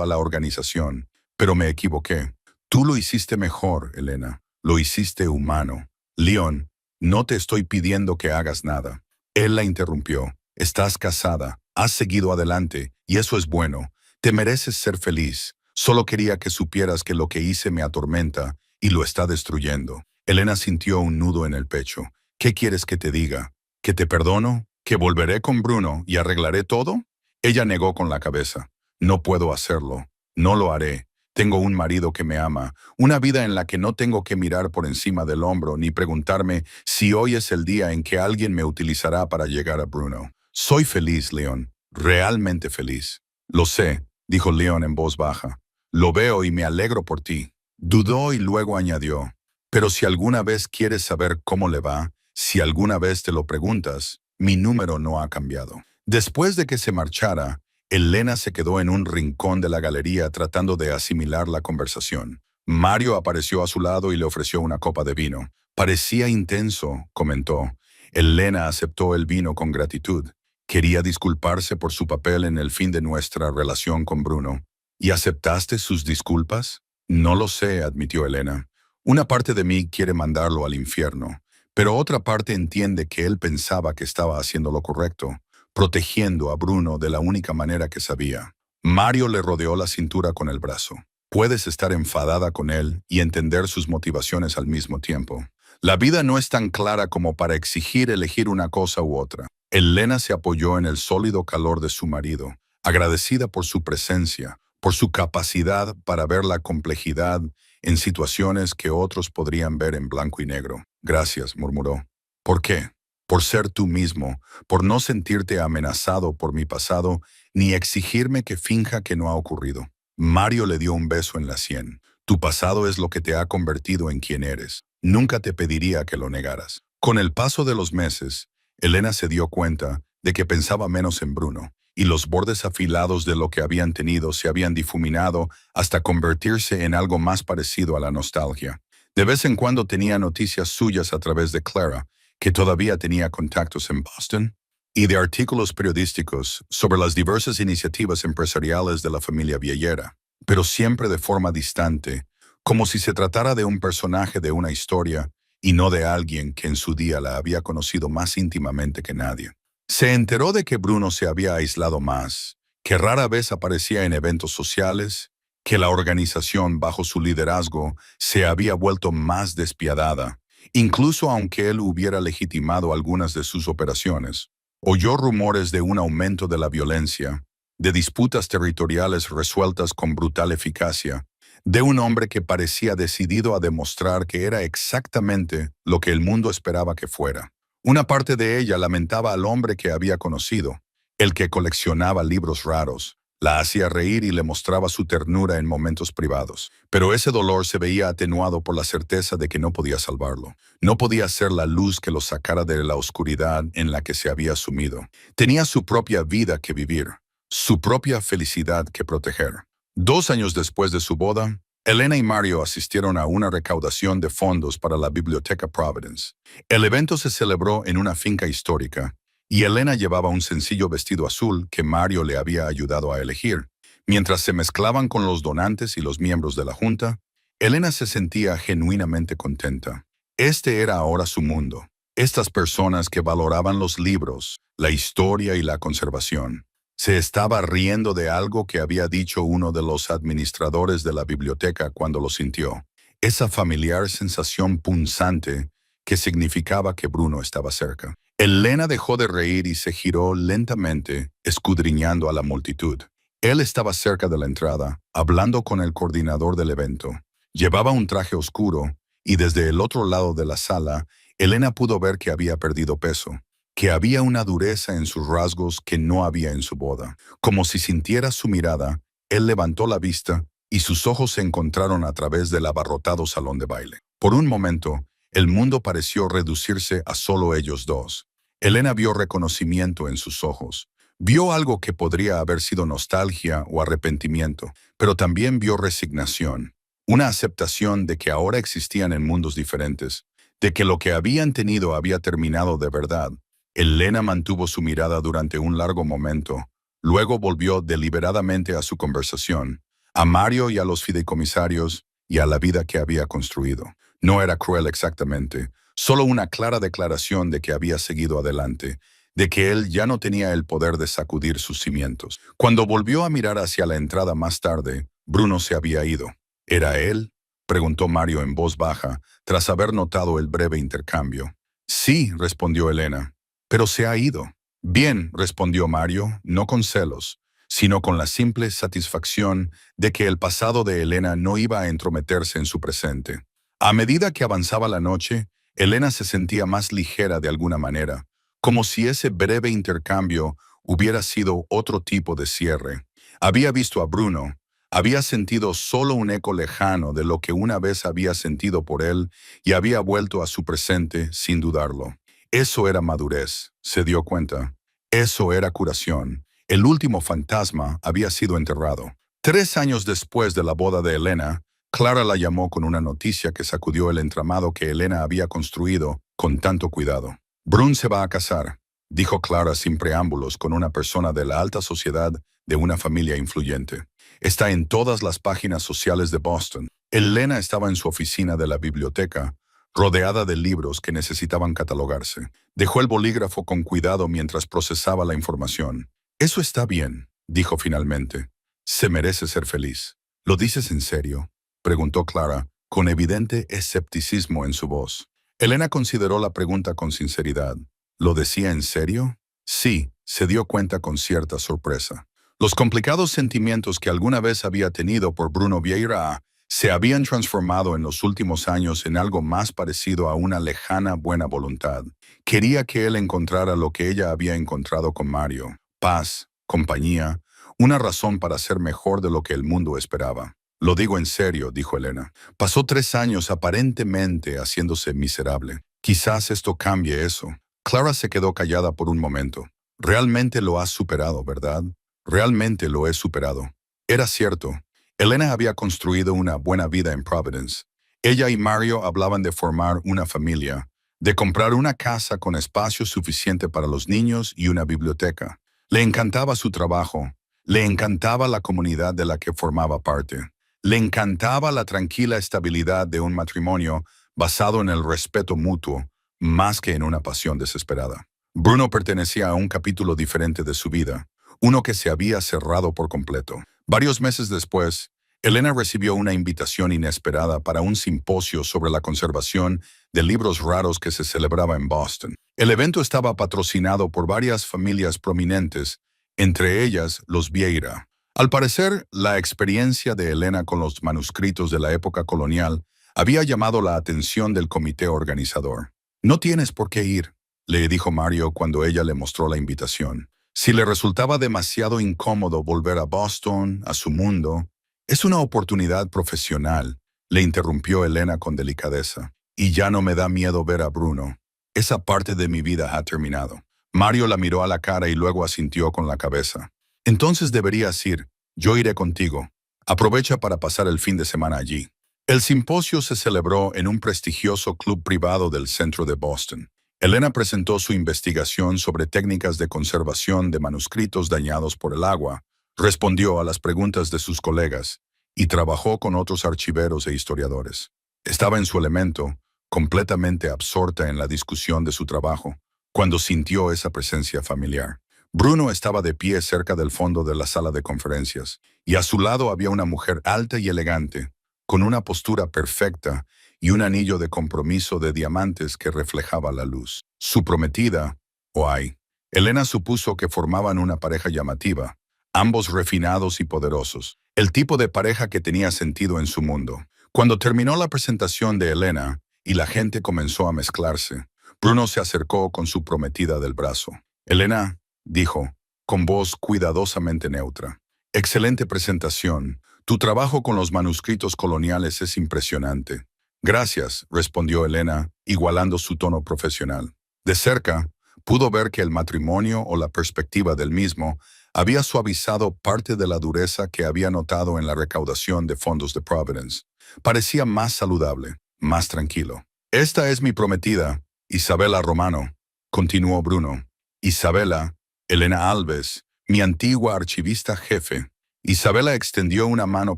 a la organización, pero me equivoqué. Tú lo hiciste mejor, Elena. Lo hiciste humano. León, no te estoy pidiendo que hagas nada. Él la interrumpió. Estás casada, has seguido adelante, y eso es bueno. Te mereces ser feliz. Solo quería que supieras que lo que hice me atormenta y lo está destruyendo. Elena sintió un nudo en el pecho. ¿Qué quieres que te diga? ¿Que te perdono? ¿Que volveré con Bruno y arreglaré todo? Ella negó con la cabeza. No puedo hacerlo. No lo haré. Tengo un marido que me ama, una vida en la que no tengo que mirar por encima del hombro ni preguntarme si hoy es el día en que alguien me utilizará para llegar a Bruno. Soy feliz, León, realmente feliz. Lo sé, dijo León en voz baja. Lo veo y me alegro por ti. Dudó y luego añadió, pero si alguna vez quieres saber cómo le va, si alguna vez te lo preguntas, mi número no ha cambiado. Después de que se marchara, Elena se quedó en un rincón de la galería tratando de asimilar la conversación. Mario apareció a su lado y le ofreció una copa de vino. Parecía intenso, comentó. Elena aceptó el vino con gratitud. Quería disculparse por su papel en el fin de nuestra relación con Bruno. ¿Y aceptaste sus disculpas? No lo sé, admitió Elena. Una parte de mí quiere mandarlo al infierno, pero otra parte entiende que él pensaba que estaba haciendo lo correcto, protegiendo a Bruno de la única manera que sabía. Mario le rodeó la cintura con el brazo. Puedes estar enfadada con él y entender sus motivaciones al mismo tiempo. La vida no es tan clara como para elegir una cosa u otra. Elena se apoyó en el sólido calor de su marido, agradecida por su presencia, por su capacidad para ver la complejidad en situaciones que otros podrían ver en blanco y negro. Gracias, murmuró. ¿Por qué? Por ser tú mismo, por no sentirte amenazado por mi pasado, ni exigirme que finja que no ha ocurrido. Mario le dio un beso en la sien. Tu pasado es lo que te ha convertido en quien eres. Nunca te pediría que lo negaras. Con el paso de los meses, Elena se dio cuenta de que pensaba menos en Bruno, y los bordes afilados de lo que habían tenido se habían difuminado hasta convertirse en algo más parecido a la nostalgia. De vez en cuando tenía noticias suyas a través de Clara, que todavía tenía contactos en Boston, y de artículos periodísticos sobre las diversas iniciativas empresariales de la familia Viellera, pero siempre de forma distante, como si se tratara de un personaje de una historia y no de alguien que en su día la había conocido más íntimamente que nadie. Se enteró de que Bruno se había aislado más, que rara vez aparecía en eventos sociales, que la organización bajo su liderazgo se había vuelto más despiadada, incluso aunque él hubiera legitimado algunas de sus operaciones. Oyó rumores de un aumento de la violencia, de disputas territoriales resueltas con brutal eficacia, de un hombre que parecía decidido a demostrar que era exactamente lo que el mundo esperaba que fuera. Una parte de ella lamentaba al hombre que había conocido, el que coleccionaba libros raros, la hacía reír y le mostraba su ternura en momentos privados. Pero ese dolor se veía atenuado por la certeza de que no podía salvarlo. No podía ser la luz que lo sacara de la oscuridad en la que se había sumido. Tenía su propia vida que vivir, su propia felicidad que proteger. 2 años después de su boda, Elena y Mario asistieron a una recaudación de fondos para la Biblioteca Providence. El evento se celebró en una finca histórica, y Elena llevaba un sencillo vestido azul que Mario le había ayudado a elegir. Mientras se mezclaban con los donantes y los miembros de la junta, Elena se sentía genuinamente contenta. Este era ahora su mundo. Estas personas que valoraban los libros, la historia y la conservación. Se estaba riendo de algo que había dicho uno de los administradores de la biblioteca cuando lo sintió. Esa familiar sensación punzante que significaba que Bruno estaba cerca. Elena dejó de reír y se giró lentamente, escudriñando a la multitud. Él estaba cerca de la entrada, hablando con el coordinador del evento. Llevaba un traje oscuro, y desde el otro lado de la sala, Elena pudo ver que había perdido peso, que había una dureza en sus rasgos que no había en su boda. Como si sintiera su mirada, él levantó la vista y sus ojos se encontraron a través del abarrotado salón de baile. Por un momento, el mundo pareció reducirse a solo ellos dos. Elena vio reconocimiento en sus ojos. Vio algo que podría haber sido nostalgia o arrepentimiento, pero también vio resignación, una aceptación de que ahora existían en mundos diferentes, de que lo que habían tenido había terminado de verdad. Elena mantuvo su mirada durante un largo momento, luego volvió deliberadamente a su conversación, a Mario y a los fideicomisarios y a la vida que había construido. No era cruel exactamente, solo una clara declaración de que había seguido adelante, de que él ya no tenía el poder de sacudir sus cimientos. Cuando volvió a mirar hacia la entrada más tarde, Bruno se había ido. ¿Era él?, preguntó Mario en voz baja, tras haber notado el breve intercambio. Sí, respondió Elena, pero se ha ido. Bien, respondió Mario, no con celos, sino con la simple satisfacción de que el pasado de Elena no iba a entrometerse en su presente. A medida que avanzaba la noche, Elena se sentía más ligera de alguna manera, como si ese breve intercambio hubiera sido otro tipo de cierre. Había visto a Bruno, había sentido solo un eco lejano de lo que una vez había sentido por él y había vuelto a su presente sin dudarlo. Eso era madurez, se dio cuenta. Eso era curación. El último fantasma había sido enterrado. 3 años después de la boda de Elena, Clara la llamó con una noticia que sacudió el entramado que Elena había construido con tanto cuidado. Brun se va a casar, dijo Clara sin preámbulos, con una persona de la alta sociedad de una familia influyente. Está en todas las páginas sociales de Boston. Elena estaba en su oficina de la biblioteca, rodeada de libros que necesitaban catalogarse. Dejó el bolígrafo con cuidado mientras procesaba la información. Eso está bien, dijo finalmente. Se merece ser feliz. ¿Lo dices en serio?, preguntó Clara, con evidente escepticismo en su voz. Elena consideró la pregunta con sinceridad. ¿Lo decía en serio? Sí, se dio cuenta con cierta sorpresa. Los complicados sentimientos que alguna vez había tenido por Bruno Vieira se habían transformado en los últimos años en algo más parecido a una lejana buena voluntad. Quería que él encontrara lo que ella había encontrado con Mario: paz, compañía, una razón para ser mejor de lo que el mundo esperaba. Lo digo en serio, dijo Elena. Pasó 3 años aparentemente haciéndose miserable. Quizás esto cambie eso. Clara se quedó callada por un momento. Realmente lo has superado, ¿verdad? Realmente lo he superado. Era cierto. Elena había construido una buena vida en Providence. Ella y Mario hablaban de formar una familia, de comprar una casa con espacio suficiente para los niños y una biblioteca. Le encantaba su trabajo. Le encantaba la comunidad de la que formaba parte. Le encantaba la tranquila estabilidad de un matrimonio basado en el respeto mutuo, más que en una pasión desesperada. Bruno pertenecía a un capítulo diferente de su vida, uno que se había cerrado por completo. Varios meses después, Elena recibió una invitación inesperada para un simposio sobre la conservación de libros raros que se celebraba en Boston. El evento estaba patrocinado por varias familias prominentes, entre ellas los Vieira. Al parecer, la experiencia de Elena con los manuscritos de la época colonial había llamado la atención del comité organizador. «No tienes por qué ir», le dijo Mario cuando ella le mostró la invitación. Si le resultaba demasiado incómodo volver a Boston, a su mundo. «Es una oportunidad profesional», le interrumpió Elena con delicadeza. «Y ya no me da miedo ver a Bruno. Esa parte de mi vida ha terminado». Mario la miró a la cara y luego asintió con la cabeza. «Entonces deberías ir. Yo iré contigo. Aprovecha para pasar el fin de semana allí». El simposio se celebró en un prestigioso club privado del centro de Boston. Elena presentó su investigación sobre técnicas de conservación de manuscritos dañados por el agua, respondió a las preguntas de sus colegas y trabajó con otros archiveros e historiadores. Estaba en su elemento, completamente absorta en la discusión de su trabajo, cuando sintió esa presencia familiar. Bruno estaba de pie cerca del fondo de la sala de conferencias, y a su lado había una mujer alta y elegante, con una postura perfecta y un anillo de compromiso de diamantes que reflejaba la luz. Su prometida, Oai. Elena supuso que formaban una pareja llamativa, ambos refinados y poderosos, el tipo de pareja que tenía sentido en su mundo. Cuando terminó la presentación de Elena y la gente comenzó a mezclarse, Bruno se acercó con su prometida del brazo. «Elena», dijo, con voz cuidadosamente neutra, «excelente presentación. Tu trabajo con los manuscritos coloniales es impresionante». «Gracias», respondió Elena, igualando su tono profesional. De cerca, pudo ver que el matrimonio o la perspectiva del mismo había suavizado parte de la dureza que había notado en la recaudación de fondos de Providence. Parecía más saludable, más tranquilo. «Esta es mi prometida, Isabela Romano», continuó Bruno. «Isabela, Elena Alves, mi antigua archivista jefe». Isabela extendió una mano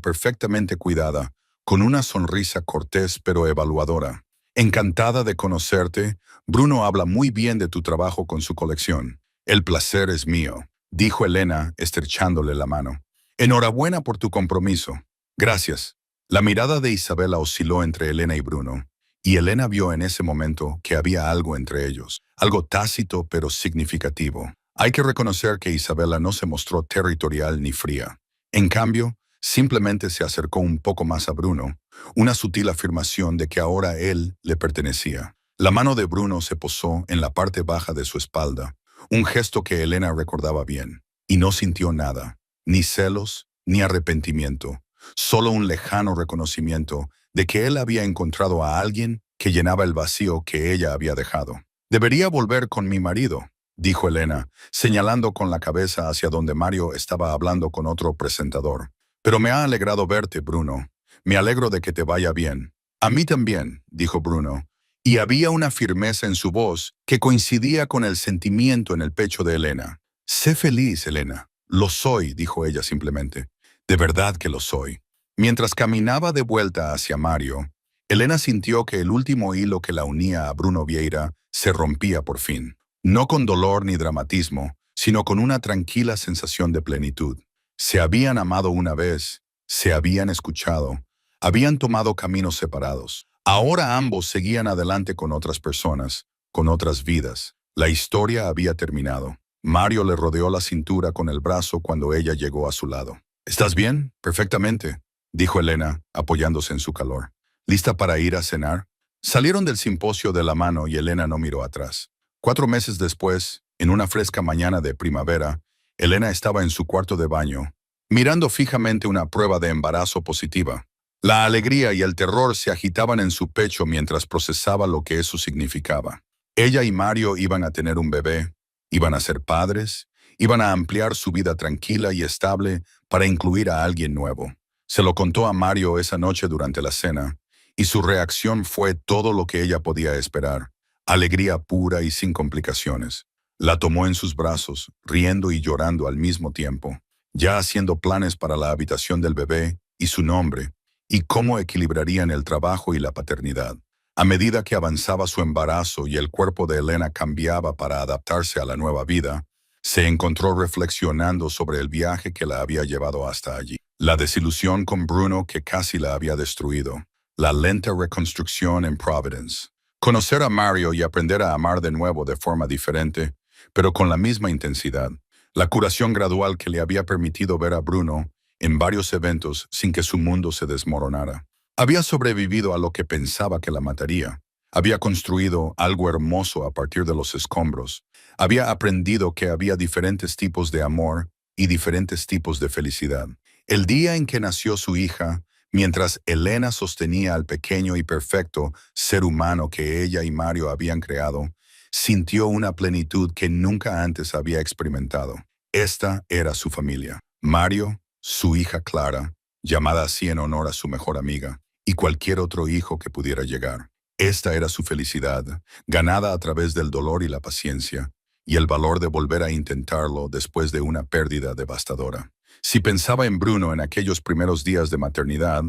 perfectamente cuidada, con una sonrisa cortés pero evaluadora. «Encantada de conocerte. Bruno habla muy bien de tu trabajo con su colección». «El placer es mío», dijo Elena, estrechándole la mano. «Enhorabuena por tu compromiso». «Gracias». La mirada de Isabela osciló entre Elena y Bruno, y Elena vio en ese momento que había algo entre ellos, algo tácito pero significativo. Hay que reconocer que Isabela no se mostró territorial ni fría. En cambio, simplemente se acercó un poco más a Bruno, una sutil afirmación de que ahora él le pertenecía. La mano de Bruno se posó en la parte baja de su espalda, un gesto que Elena recordaba bien, y no sintió nada, ni celos, ni arrepentimiento, solo un lejano reconocimiento de que él había encontrado a alguien que llenaba el vacío que ella había dejado. «Debería volver con mi marido», dijo Elena, señalando con la cabeza hacia donde Mario estaba hablando con otro presentador. «Pero me ha alegrado verte, Bruno. Me alegro de que te vaya bien. A mí también, dijo Bruno, y había una firmeza en su voz que coincidía con el sentimiento en el pecho de Elena. Sé feliz, Elena. Lo soy, dijo ella simplemente. De verdad que lo soy. Mientras caminaba de vuelta hacia Mario, Elena sintió que el último hilo que la unía a Bruno Vieira se rompía por fin. No con dolor ni dramatismo, sino con una tranquila sensación de plenitud. Se habían amado una vez, se habían escuchado, habían tomado caminos separados. Ahora ambos seguían adelante con otras personas, con otras vidas. La historia había terminado. Mario le rodeó la cintura con el brazo cuando ella llegó a su lado. ¿Estás bien? Perfectamente, dijo Elena, apoyándose en su calor. ¿Lista para ir a cenar? Salieron del simposio de la mano y Elena no miró atrás. 4 meses después, en una fresca mañana de primavera, Elena estaba en su cuarto de baño, mirando fijamente una prueba de embarazo positiva. La alegría y el terror se agitaban en su pecho mientras procesaba lo que eso significaba. Ella y Mario iban a tener un bebé, iban a ser padres, iban a ampliar su vida tranquila y estable para incluir a alguien nuevo. Se lo contó a Mario esa noche durante la cena, y su reacción fue todo lo que ella podía esperar, alegría pura y sin complicaciones. La tomó en sus brazos, riendo y llorando al mismo tiempo, ya haciendo planes para la habitación del bebé y su nombre, y cómo equilibrarían el trabajo y la paternidad. A medida que avanzaba su embarazo y el cuerpo de Elena cambiaba para adaptarse a la nueva vida, se encontró reflexionando sobre el viaje que la había llevado hasta allí. La desilusión con Bruno que casi la había destruido. La lenta reconstrucción en Providence. Conocer a Mario y aprender a amar de nuevo de forma diferente, pero con la misma intensidad. La curación gradual que le había permitido ver a Bruno en varios eventos sin que su mundo se desmoronara. Había sobrevivido a lo que pensaba que la mataría. Había construido algo hermoso a partir de los escombros. Había aprendido que había diferentes tipos de amor y diferentes tipos de felicidad. El día en que nació su hija, mientras Elena sostenía al pequeño y perfecto ser humano que ella y Mario habían creado, sintió una plenitud que nunca antes había experimentado. Esta era su familia. Mario, su hija Clara, llamada así en honor a su mejor amiga, y cualquier otro hijo que pudiera llegar. Esta era su felicidad, ganada a través del dolor y la paciencia, y el valor de volver a intentarlo después de una pérdida devastadora. Si pensaba en Bruno en aquellos primeros días de maternidad,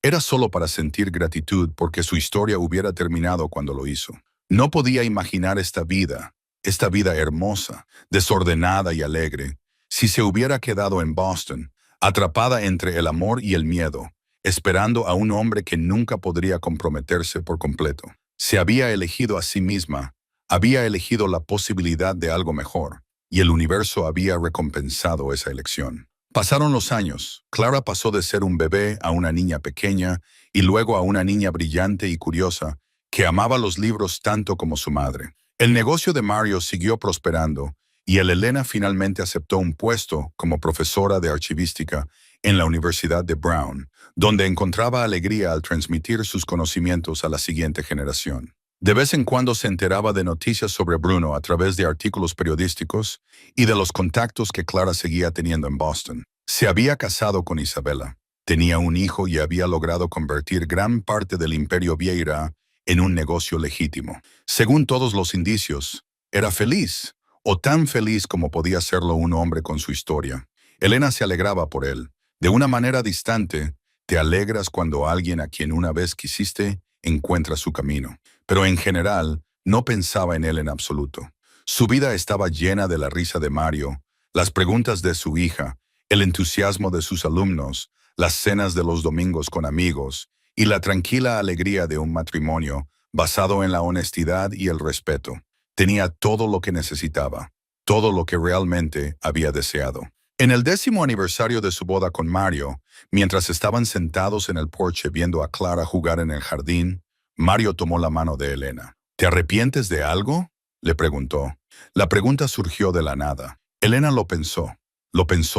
era solo para sentir gratitud porque su historia hubiera terminado cuando lo hizo. No podía imaginar esta vida hermosa, desordenada y alegre, si se hubiera quedado en Boston, atrapada entre el amor y el miedo, esperando a un hombre que nunca podría comprometerse por completo. Se había elegido a sí misma, había elegido la posibilidad de algo mejor, y el universo había recompensado esa elección. Pasaron los años. Clara pasó de ser un bebé a una niña pequeña y luego a una niña brillante y curiosa que amaba los libros tanto como su madre. El negocio de Mario siguió prosperando y Elena finalmente aceptó un puesto como profesora de archivística en la Universidad de Brown, donde encontraba alegría al transmitir sus conocimientos a la siguiente generación. De vez en cuando se enteraba de noticias sobre Bruno a través de artículos periodísticos y de los contactos que Clara seguía teniendo en Boston. Se había casado con Isabela, tenía un hijo y había logrado convertir gran parte del imperio Vieira en un negocio legítimo. Según todos los indicios, era feliz, o tan feliz como podía serlo un hombre con su historia. Elena se alegraba por él. De una manera distante, te alegras cuando alguien a quien una vez quisiste encuentra su camino. Pero en general, no pensaba en él en absoluto. Su vida estaba llena de la risa de Mario, las preguntas de su hija, el entusiasmo de sus alumnos, las cenas de los domingos con amigos y la tranquila alegría de un matrimonio basado en la honestidad y el respeto. Tenía todo lo que necesitaba, todo lo que realmente había deseado. En el 10º aniversario de su boda con Mario, mientras estaban sentados en el porche viendo a Clara jugar en el jardín, Mario tomó la mano de Elena. ¿Te arrepientes de algo?, le preguntó. La pregunta surgió de la nada. Elena lo pensó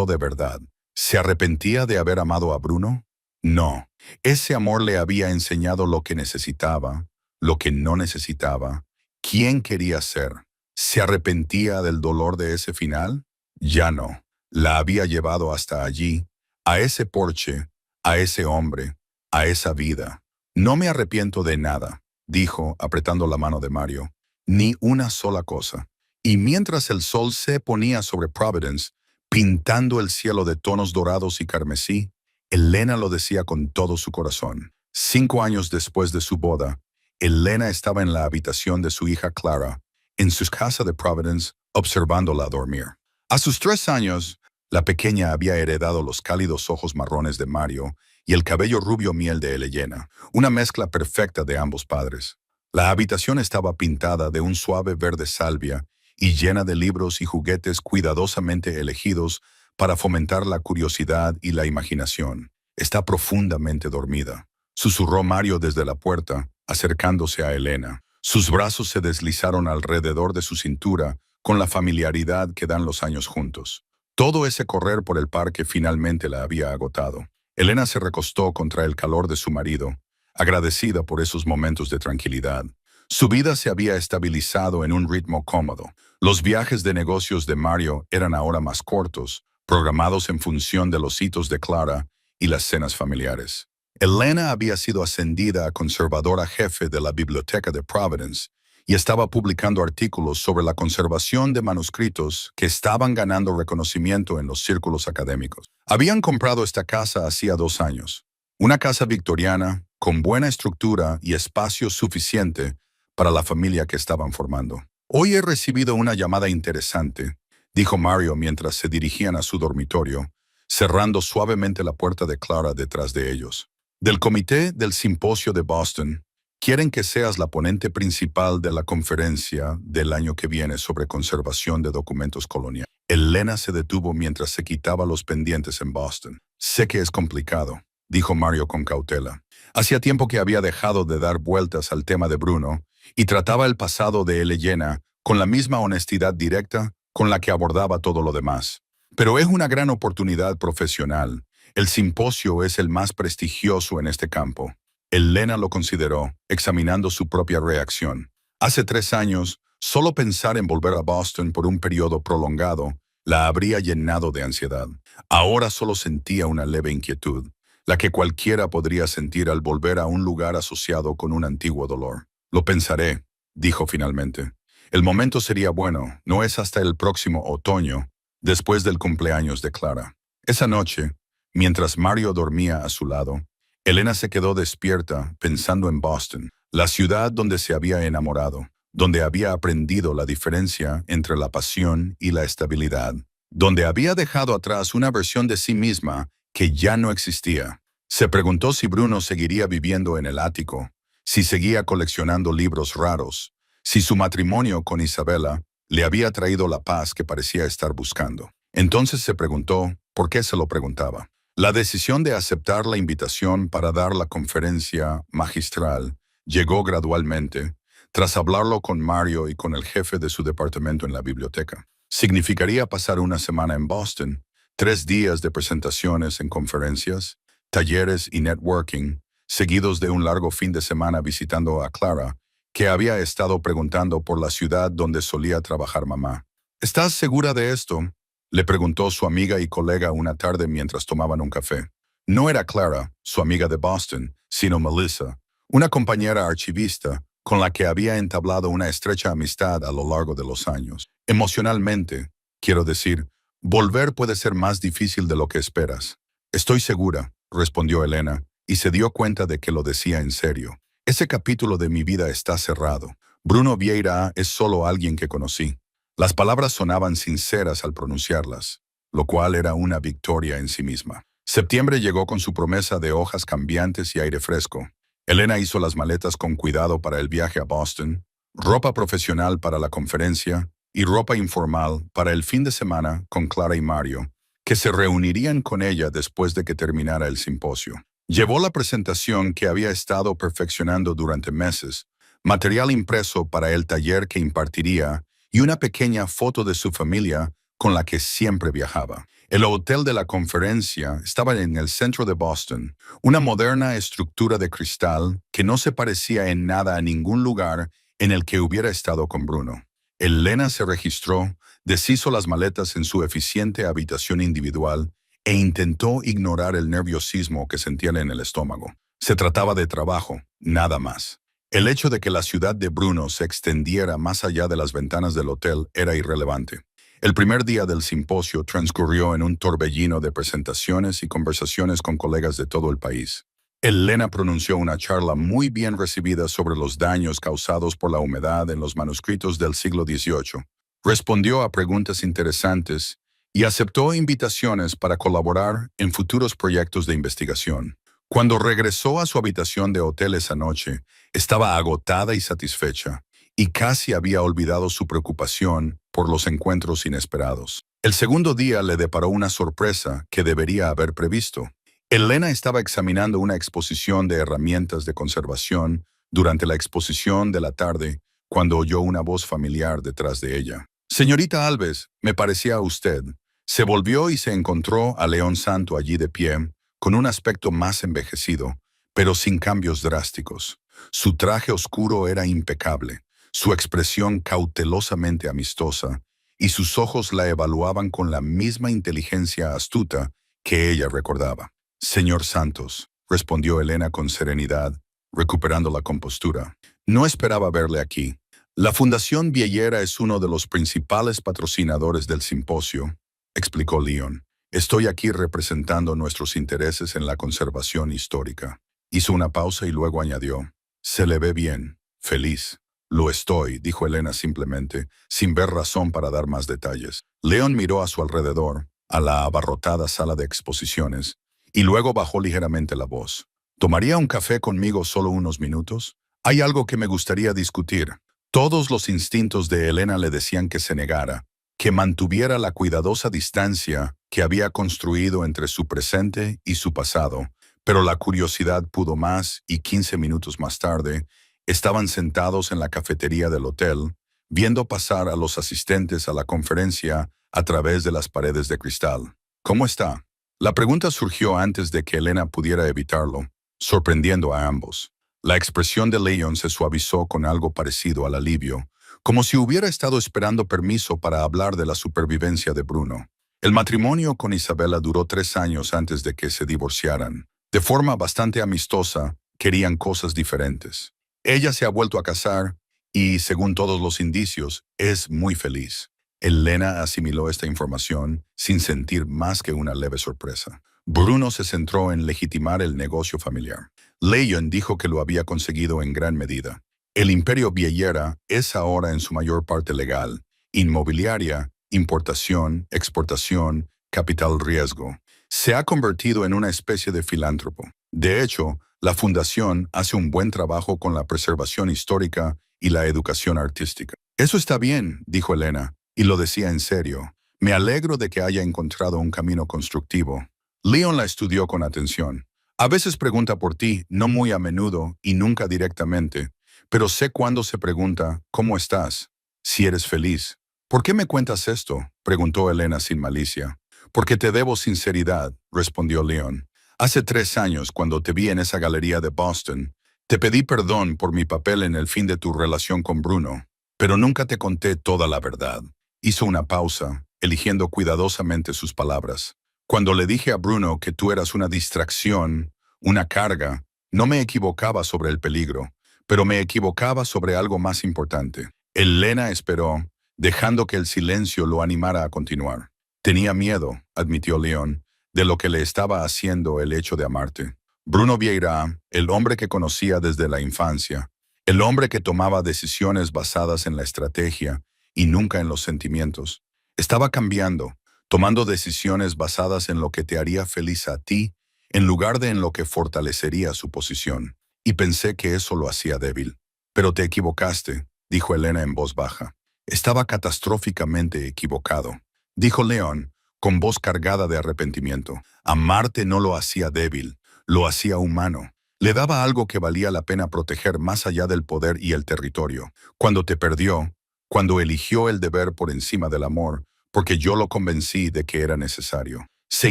de verdad. ¿Se arrepentía de haber amado a Bruno? No. Ese amor le había enseñado lo que necesitaba, lo que no necesitaba, quién quería ser. ¿Se arrepentía del dolor de ese final? Ya no. La había llevado hasta allí, a ese porche, a ese hombre, a esa vida. No me arrepiento de nada, dijo, apretando la mano de Mario. Ni una sola cosa. Y mientras el sol se ponía sobre Providence, pintando el cielo de tonos dorados y carmesí, Elena lo decía con todo su corazón. 5 años después de su boda, Elena estaba en la habitación de su hija Clara, en su casa de Providence, observándola dormir. A sus 3 años, la pequeña había heredado los cálidos ojos marrones de Mario y el cabello rubio miel de Elena, una mezcla perfecta de ambos padres. La habitación estaba pintada de un suave verde salvia y llena de libros y juguetes cuidadosamente elegidos para fomentar la curiosidad y la imaginación. Está profundamente dormida, susurró Mario desde la puerta, acercándose a Elena. Sus brazos se deslizaron alrededor de su cintura con la familiaridad que dan los años juntos. Todo ese correr por el parque finalmente la había agotado. Elena se recostó contra el calor de su marido, agradecida por esos momentos de tranquilidad. Su vida se había estabilizado en un ritmo cómodo. Los viajes de negocios de Mario eran ahora más cortos, programados en función de los hitos de Clara y las cenas familiares. Elena había sido ascendida a conservadora jefe de la biblioteca de Providence y estaba publicando artículos sobre la conservación de manuscritos que estaban ganando reconocimiento en los círculos académicos. Habían comprado esta casa hacía 2 años. Una casa victoriana, con buena estructura y espacio suficiente para la familia que estaban formando. Hoy he recibido una llamada interesante, dijo Mario mientras se dirigían a su dormitorio, cerrando suavemente la puerta de Clara detrás de ellos. Del comité del simposio de Boston, quieren que seas la ponente principal de la conferencia del año que viene sobre conservación de documentos coloniales. Elena se detuvo mientras se quitaba los pendientes en Boston. Sé que es complicado, dijo Mario con cautela. Hacía tiempo que había dejado de dar vueltas al tema de Bruno y trataba el pasado de Elena con la misma honestidad directa con la que abordaba todo lo demás. Pero es una gran oportunidad profesional. El simposio es el más prestigioso en este campo. Elena lo consideró, examinando su propia reacción. Hace 3 años, solo pensar en volver a Boston por un periodo prolongado la habría llenado de ansiedad. Ahora solo sentía una leve inquietud, la que cualquiera podría sentir al volver a un lugar asociado con un antiguo dolor. Lo pensaré, dijo finalmente. El momento sería bueno, no es hasta el próximo otoño, después del cumpleaños de Clara. Esa noche, mientras Mario dormía a su lado, Elena se quedó despierta pensando en Boston, la ciudad donde se había enamorado, donde había aprendido la diferencia entre la pasión y la estabilidad, donde había dejado atrás una versión de sí misma que ya no existía. Se preguntó si Bruno seguiría viviendo en el ático, si seguía coleccionando libros raros, si su matrimonio con Isabella le había traído la paz que parecía estar buscando. Entonces se preguntó por qué se lo preguntaba. La decisión de aceptar la invitación para dar la conferencia magistral llegó gradualmente, tras hablarlo con Mario y con el jefe de su departamento en la biblioteca. Significaría pasar una semana en Boston, 3 días de presentaciones en conferencias, talleres y networking, seguidos de un largo fin de semana visitando a Clara, que había estado preguntando por la ciudad donde solía trabajar mamá. ¿Estás segura de esto?, le preguntó su amiga y colega una tarde mientras tomaban un café. No era Clara, su amiga de Boston, sino Melissa, una compañera archivista con la que había entablado una estrecha amistad a lo largo de los años. Emocionalmente, quiero decir, volver puede ser más difícil de lo que esperas. Estoy segura, respondió Elena, y se dio cuenta de que lo decía en serio. Ese capítulo de mi vida está cerrado. Bruno Vieira es solo alguien que conocí. Las palabras sonaban sinceras al pronunciarlas, lo cual era una victoria en sí misma. Septiembre llegó con su promesa de hojas cambiantes y aire fresco. Elena hizo las maletas con cuidado para el viaje a Boston, ropa profesional para la conferencia y ropa informal para el fin de semana con Clara y Mario, que se reunirían con ella después de que terminara el simposio. Llevó la presentación que había estado perfeccionando durante meses, material impreso para el taller que impartiría y una pequeña foto de su familia con la que siempre viajaba. El hotel de la conferencia estaba en el centro de Boston, una moderna estructura de cristal que no se parecía en nada a ningún lugar en el que hubiera estado con Bruno. Elena se registró, deshizo las maletas en su eficiente habitación individual e intentó ignorar el nerviosismo que sentía en el estómago. Se trataba de trabajo, nada más. El hecho de que la ciudad de Bruno se extendiera más allá de las ventanas del hotel era irrelevante. El primer día del simposio transcurrió en un torbellino de presentaciones y conversaciones con colegas de todo el país. Elena pronunció una charla muy bien recibida sobre los daños causados por la humedad en los manuscritos del siglo XVIII. Respondió a preguntas interesantes y aceptó invitaciones para colaborar en futuros proyectos de investigación. Cuando regresó a su habitación de hotel esa noche, estaba agotada y satisfecha, y casi había olvidado su preocupación por los encuentros inesperados. El segundo día le deparó una sorpresa que debería haber previsto. Elena estaba examinando una exposición de herramientas de conservación durante la exposición de la tarde cuando oyó una voz familiar detrás de ella. «Señorita Alves, me parecía a usted». Se volvió y se encontró a León Santo allí de pie, con un aspecto más envejecido, pero sin cambios drásticos. Su traje oscuro era impecable, su expresión cautelosamente amistosa, y sus ojos la evaluaban con la misma inteligencia astuta que ella recordaba. «Señor Santos», respondió Elena con serenidad, recuperando la compostura. «No esperaba verle aquí. La Fundación Viellera es uno de los principales patrocinadores del simposio», explicó León. «Estoy aquí representando nuestros intereses en la conservación histórica». Hizo una pausa y luego añadió: «Se le ve bien, feliz». «Lo estoy», dijo Elena simplemente, sin ver razón para dar más detalles. León miró a su alrededor, a la abarrotada sala de exposiciones, y luego bajó ligeramente la voz. «¿Tomaría un café conmigo solo unos minutos? Hay algo que me gustaría discutir». Todos los instintos de Elena le decían que se negara, que mantuviera la cuidadosa distancia que había construido entre su presente y su pasado, pero la curiosidad pudo más y 15 minutos más tarde estaban sentados en la cafetería del hotel, viendo pasar a los asistentes a la conferencia a través de las paredes de cristal. «¿Cómo está?». La pregunta surgió antes de que Elena pudiera evitarlo, sorprendiendo a ambos. La expresión de León se suavizó con algo parecido al alivio, como si hubiera estado esperando permiso para hablar de la supervivencia de Bruno. El matrimonio con Isabela duró 3 años antes de que se divorciaran. De forma bastante amistosa, querían cosas diferentes. Ella se ha vuelto a casar y, según todos los indicios, es muy feliz. Elena asimiló esta información sin sentir más que una leve sorpresa. Bruno se centró en legitimar el negocio familiar. León dijo que lo había conseguido en gran medida. El imperio Viellera es ahora en su mayor parte legal: inmobiliaria, importación, exportación, capital riesgo. Se ha convertido en una especie de filántropo. De hecho, la fundación hace un buen trabajo con la preservación histórica y la educación artística. «Eso está bien», dijo Elena, y lo decía en serio. «Me alegro de que haya encontrado un camino constructivo». León la estudió con atención. «A veces pregunta por ti, no muy a menudo y nunca directamente, pero sé cuándo se pregunta, ¿cómo estás? Si eres feliz». «¿Por qué me cuentas esto?», preguntó Elena sin malicia. «Porque te debo sinceridad», respondió León. «Hace 3 años, cuando te vi en esa galería de Boston, te pedí perdón por mi papel en el fin de tu relación con Bruno, pero nunca te conté toda la verdad». Hizo una pausa, eligiendo cuidadosamente sus palabras. «Cuando le dije a Bruno que tú eras una distracción, una carga, no me equivocaba sobre el peligro, pero me equivocaba sobre algo más importante». Elena esperó, dejando que el silencio lo animara a continuar. «Tenía miedo», admitió León, «de lo que le estaba haciendo el hecho de amarte». Bruno Vieira, el hombre que conocía desde la infancia, el hombre que tomaba decisiones basadas en la estrategia y nunca en los sentimientos, estaba cambiando, tomando decisiones basadas en lo que te haría feliz a ti, en lugar de en lo que fortalecería su posición. Y pensé que eso lo hacía débil. «Pero te equivocaste», dijo Elena en voz baja. «Estaba catastróficamente equivocado», dijo León, con voz cargada de arrepentimiento. «Amarte no lo hacía débil, lo hacía humano. Le daba algo que valía la pena proteger más allá del poder y el territorio. Cuando te perdió, cuando eligió el deber por encima del amor, porque yo lo convencí de que era necesario». Se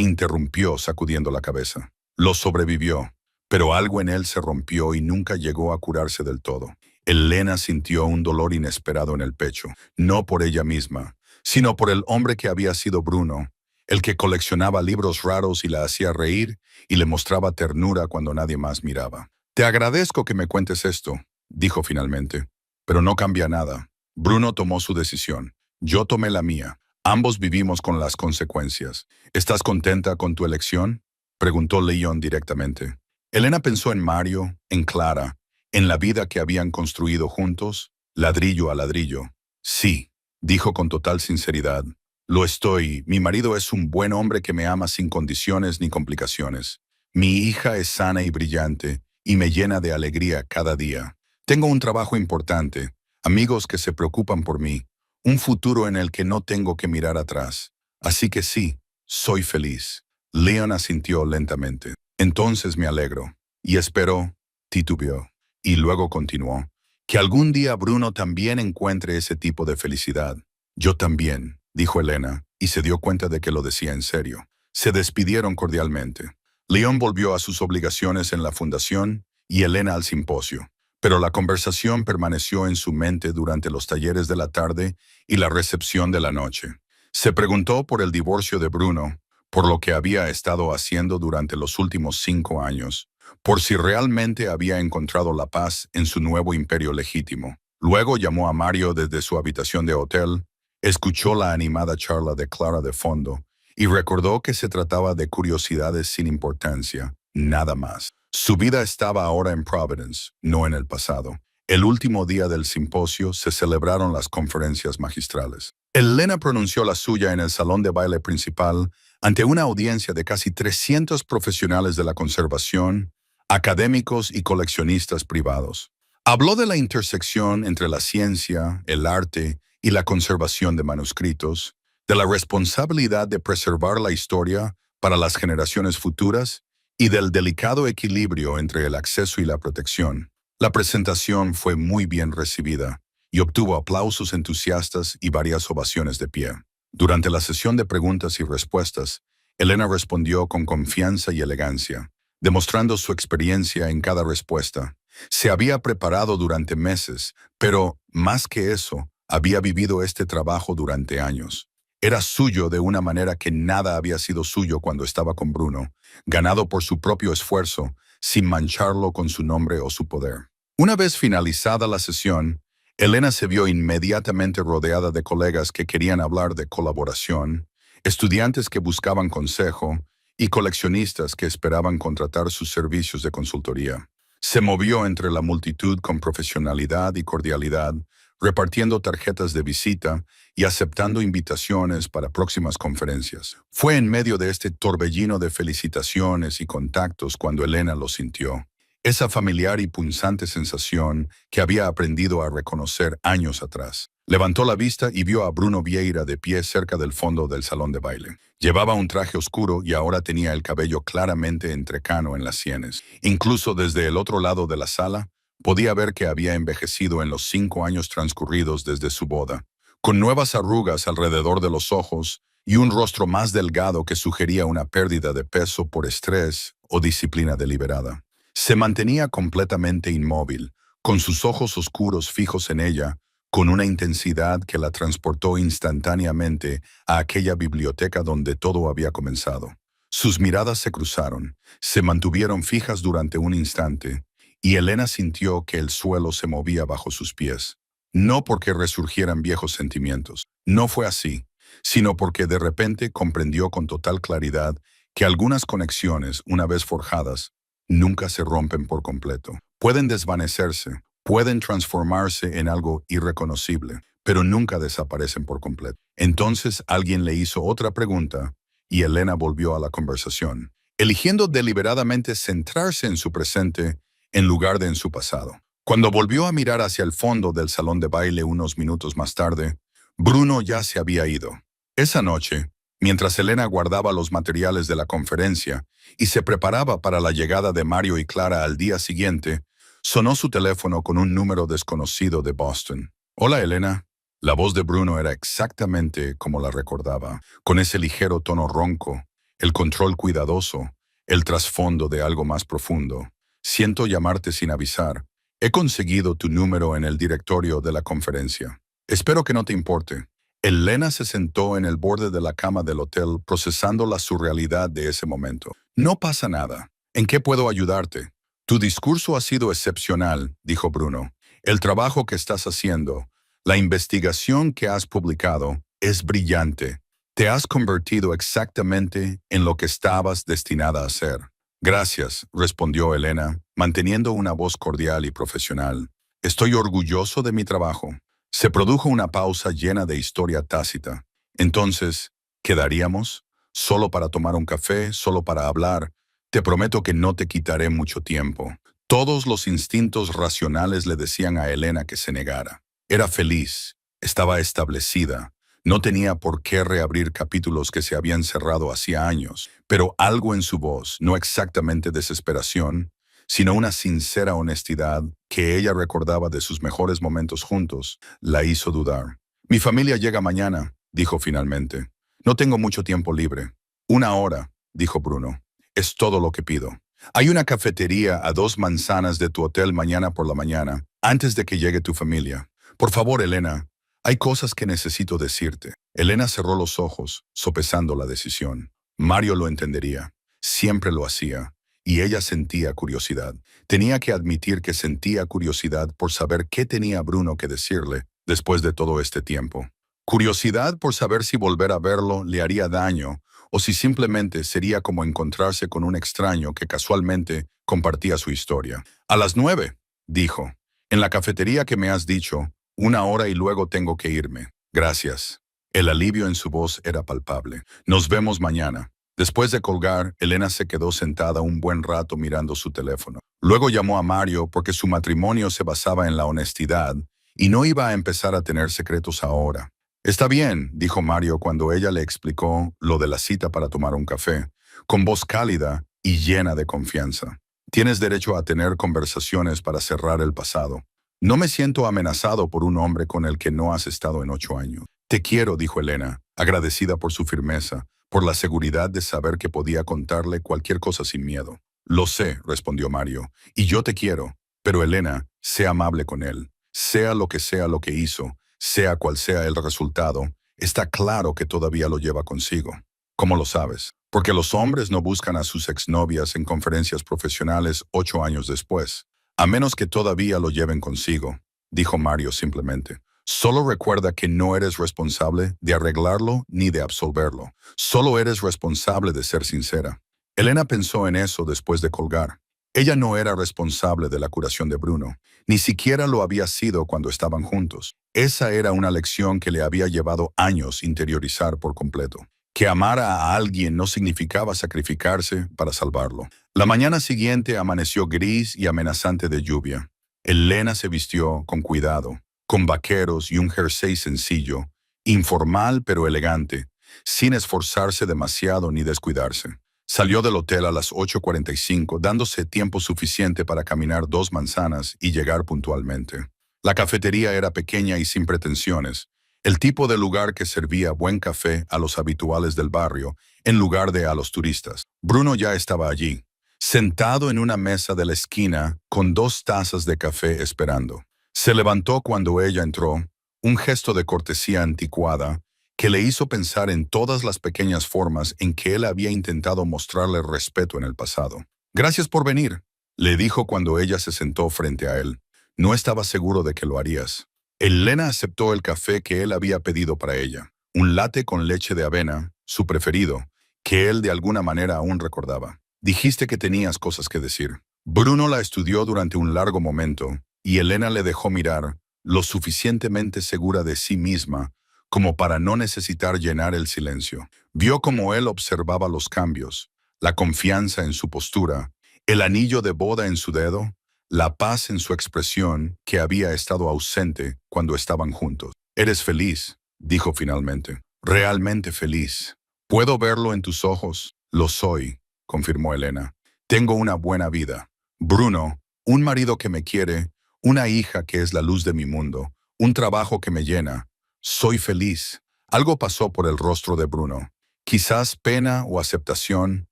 interrumpió sacudiendo la cabeza. «Lo sobrevivió, pero algo en él se rompió y nunca llegó a curarse del todo». Elena sintió un dolor inesperado en el pecho, no por ella misma, sino por el hombre que había sido Bruno, el que coleccionaba libros raros y la hacía reír y le mostraba ternura cuando nadie más miraba. Te agradezco que me cuentes esto, dijo finalmente, pero no cambia nada. Bruno tomó su decisión. Yo tomé la mía. Ambos vivimos con las consecuencias. ¿Estás contenta con tu elección?, preguntó Leon directamente. Elena pensó en Mario, en Clara, en la vida que habían construido juntos, ladrillo a ladrillo. Sí, dijo con total sinceridad. Lo estoy. Mi marido es un buen hombre que me ama sin condiciones ni complicaciones. Mi hija es sana y brillante y me llena de alegría cada día. Tengo un trabajo importante, amigos que se preocupan por mí, un futuro en el que no tengo que mirar atrás. Así que sí, soy feliz. Leon asintió lentamente. Entonces me alegro. Y espero, titubeó. Y luego continuó. Que algún día Bruno también encuentre ese tipo de felicidad. Yo también, dijo Elena, y se dio cuenta de que lo decía en serio. Se despidieron cordialmente. Leon volvió a sus obligaciones en la fundación y Elena al simposio. Pero la conversación permaneció en su mente durante los talleres de la tarde y la recepción de la noche. Se preguntó por el divorcio de Bruno, por lo que había estado haciendo durante los últimos 5 años, por si realmente había encontrado la paz en su nuevo imperio legítimo. Luego llamó a Mario desde su habitación de hotel, escuchó la animada charla de Clara de fondo y recordó que se trataba de curiosidades sin importancia, nada más. Su vida estaba ahora en Providence, no en el pasado. El último día del simposio se celebraron las conferencias magistrales. Elena pronunció la suya en el salón de baile principal ante una audiencia de casi 300 profesionales de la conservación, académicos y coleccionistas privados. Habló de la intersección entre la ciencia, el arte y la conservación de manuscritos, de la responsabilidad de preservar la historia para las generaciones futuras y del delicado equilibrio entre el acceso y la protección. La presentación fue muy bien recibida y obtuvo aplausos entusiastas y varias ovaciones de pie. Durante la sesión de preguntas y respuestas, Elena respondió con confianza y elegancia, demostrando su experiencia en cada respuesta. Se había preparado durante meses, pero, más que eso, había vivido este trabajo durante años. Era suyo de una manera que nada había sido suyo cuando estaba con Bruno, ganado por su propio esfuerzo, sin mancharlo con su nombre o su poder. Una vez finalizada la sesión, Elena se vio inmediatamente rodeada de colegas que querían hablar de colaboración, estudiantes que buscaban consejo y coleccionistas que esperaban contratar sus servicios de consultoría. Se movió entre la multitud con profesionalidad y cordialidad, repartiendo tarjetas de visita y aceptando invitaciones para próximas conferencias. Fue en medio de este torbellino de felicitaciones y contactos cuando Elena lo sintió. Esa familiar y punzante sensación que había aprendido a reconocer años atrás. Levantó la vista y vio a Bruno Vieira de pie cerca del fondo del salón de baile. Llevaba un traje oscuro y ahora tenía el cabello claramente entrecano en las sienes. Incluso desde el otro lado de la sala, podía ver que había envejecido en los 5 años transcurridos desde su boda, con nuevas arrugas alrededor de los ojos y un rostro más delgado que sugería una pérdida de peso por estrés o disciplina deliberada. Se mantenía completamente inmóvil, con sus ojos oscuros fijos en ella, con una intensidad que la transportó instantáneamente a aquella biblioteca donde todo había comenzado. Sus miradas se cruzaron, se mantuvieron fijas durante un instante, y Elena sintió que el suelo se movía bajo sus pies. No porque resurgieran viejos sentimientos, no fue así, sino porque de repente comprendió con total claridad que algunas conexiones, una vez forjadas, nunca se rompen por completo. Pueden desvanecerse, pueden transformarse en algo irreconocible, pero nunca desaparecen por completo. Entonces alguien le hizo otra pregunta y Elena volvió a la conversación, eligiendo deliberadamente centrarse en su presente en lugar de en su pasado. Cuando volvió a mirar hacia el fondo del salón de baile unos minutos más tarde, Bruno ya se había ido. Esa noche, mientras Elena guardaba los materiales de la conferencia y se preparaba para la llegada de Mario y Clara al día siguiente, sonó su teléfono con un número desconocido de Boston. «Hola, Elena». La voz de Bruno era exactamente como la recordaba, con ese ligero tono ronco, el control cuidadoso, el trasfondo de algo más profundo. «Siento llamarte sin avisar. He conseguido tu número en el directorio de la conferencia. Espero que no te importe». Elena se sentó en el borde de la cama del hotel procesando la surrealidad de ese momento. No pasa nada. ¿En qué puedo ayudarte? Tu discurso ha sido excepcional, dijo Bruno. El trabajo que estás haciendo, la investigación que has publicado, es brillante. Te has convertido exactamente en lo que estabas destinada a ser. Gracias, respondió Elena, manteniendo una voz cordial y profesional. Estoy orgulloso de mi trabajo. Se produjo una pausa llena de historia tácita. Entonces, ¿quedaríamos? ¿Solo para tomar un café? ¿Solo para hablar? Te prometo que no te quitaré mucho tiempo. Todos los instintos racionales le decían a Elena que se negara. Era feliz, estaba establecida, no tenía por qué reabrir capítulos que se habían cerrado hacía años, pero algo en su voz, no exactamente desesperación, sino una sincera honestidad que ella recordaba de sus mejores momentos juntos, la hizo dudar. Mi familia llega mañana, dijo finalmente. No tengo mucho tiempo libre. 1 hora, dijo Bruno. Es todo lo que pido. Hay una cafetería a 2 manzanas de tu hotel mañana por la mañana, antes de que llegue tu familia. Por favor, Elena, hay cosas que necesito decirte. Elena cerró los ojos, sopesando la decisión. Mario lo entendería. Siempre lo hacía. Y ella sentía curiosidad. Tenía que admitir que sentía curiosidad por saber qué tenía Bruno que decirle después de todo este tiempo. Curiosidad por saber si volver a verlo le haría daño o si simplemente sería como encontrarse con un extraño que casualmente compartía su historia. A las 9, dijo. En la cafetería que me has dicho, 1 hora y luego tengo que irme. Gracias. El alivio en su voz era palpable. Nos vemos mañana. Después de colgar, Elena se quedó sentada un buen rato mirando su teléfono. Luego llamó a Mario porque su matrimonio se basaba en la honestidad y no iba a empezar a tener secretos ahora. Está bien, dijo Mario cuando ella le explicó lo de la cita para tomar un café, con voz cálida y llena de confianza. Tienes derecho a tener conversaciones para cerrar el pasado. No me siento amenazado por un hombre con el que no has estado en 8 años. Te quiero, dijo Elena, agradecida por su firmeza, por la seguridad de saber que podía contarle cualquier cosa sin miedo. Lo sé, respondió Mario, y yo te quiero, pero Elena, sé amable con él. Sea lo que hizo, sea cual sea el resultado, está claro que todavía lo lleva consigo. ¿Cómo lo sabes? Porque los hombres no buscan a sus exnovias en conferencias profesionales 8 años después. A menos que todavía lo lleven consigo, dijo Mario simplemente. Solo recuerda que no eres responsable de arreglarlo ni de absolverlo. Solo eres responsable de ser sincera. Elena pensó en eso después de colgar. Ella no era responsable de la curación de Bruno. Ni siquiera lo había sido cuando estaban juntos. Esa era una lección que le había llevado años interiorizar por completo. Que amar a alguien no significaba sacrificarse para salvarlo. La mañana siguiente amaneció gris y amenazante de lluvia. Elena se vistió con cuidado, con vaqueros y un jersey sencillo, informal pero elegante, sin esforzarse demasiado ni descuidarse. Salió del hotel a las 8:45, dándose tiempo suficiente para caminar 2 manzanas y llegar puntualmente. La cafetería era pequeña y sin pretensiones, el tipo de lugar que servía buen café a los habituales del barrio, en lugar de a los turistas. Bruno ya estaba allí, sentado en una mesa de la esquina con 2 tazas de café esperando. Se levantó cuando ella entró, un gesto de cortesía anticuada que le hizo pensar en todas las pequeñas formas en que él había intentado mostrarle respeto en el pasado. Gracias por venir, le dijo cuando ella se sentó frente a él. No estaba seguro de que lo harías. Elena aceptó el café que él había pedido para ella, un latte con leche de avena, su preferido, que él de alguna manera aún recordaba. Dijiste que tenías cosas que decir. Bruno la estudió durante un largo momento, y Elena le dejó mirar, lo suficientemente segura de sí misma como para no necesitar llenar el silencio. Vio cómo él observaba los cambios, la confianza en su postura, el anillo de boda en su dedo, la paz en su expresión que había estado ausente cuando estaban juntos. Eres feliz, dijo finalmente. Realmente feliz. Puedo verlo en tus ojos. Lo soy, confirmó Elena. Tengo una buena vida. Bruno, un marido que me quiere, una hija que es la luz de mi mundo, un trabajo que me llena. Soy feliz. Algo pasó por el rostro de Bruno. Quizás pena o aceptación.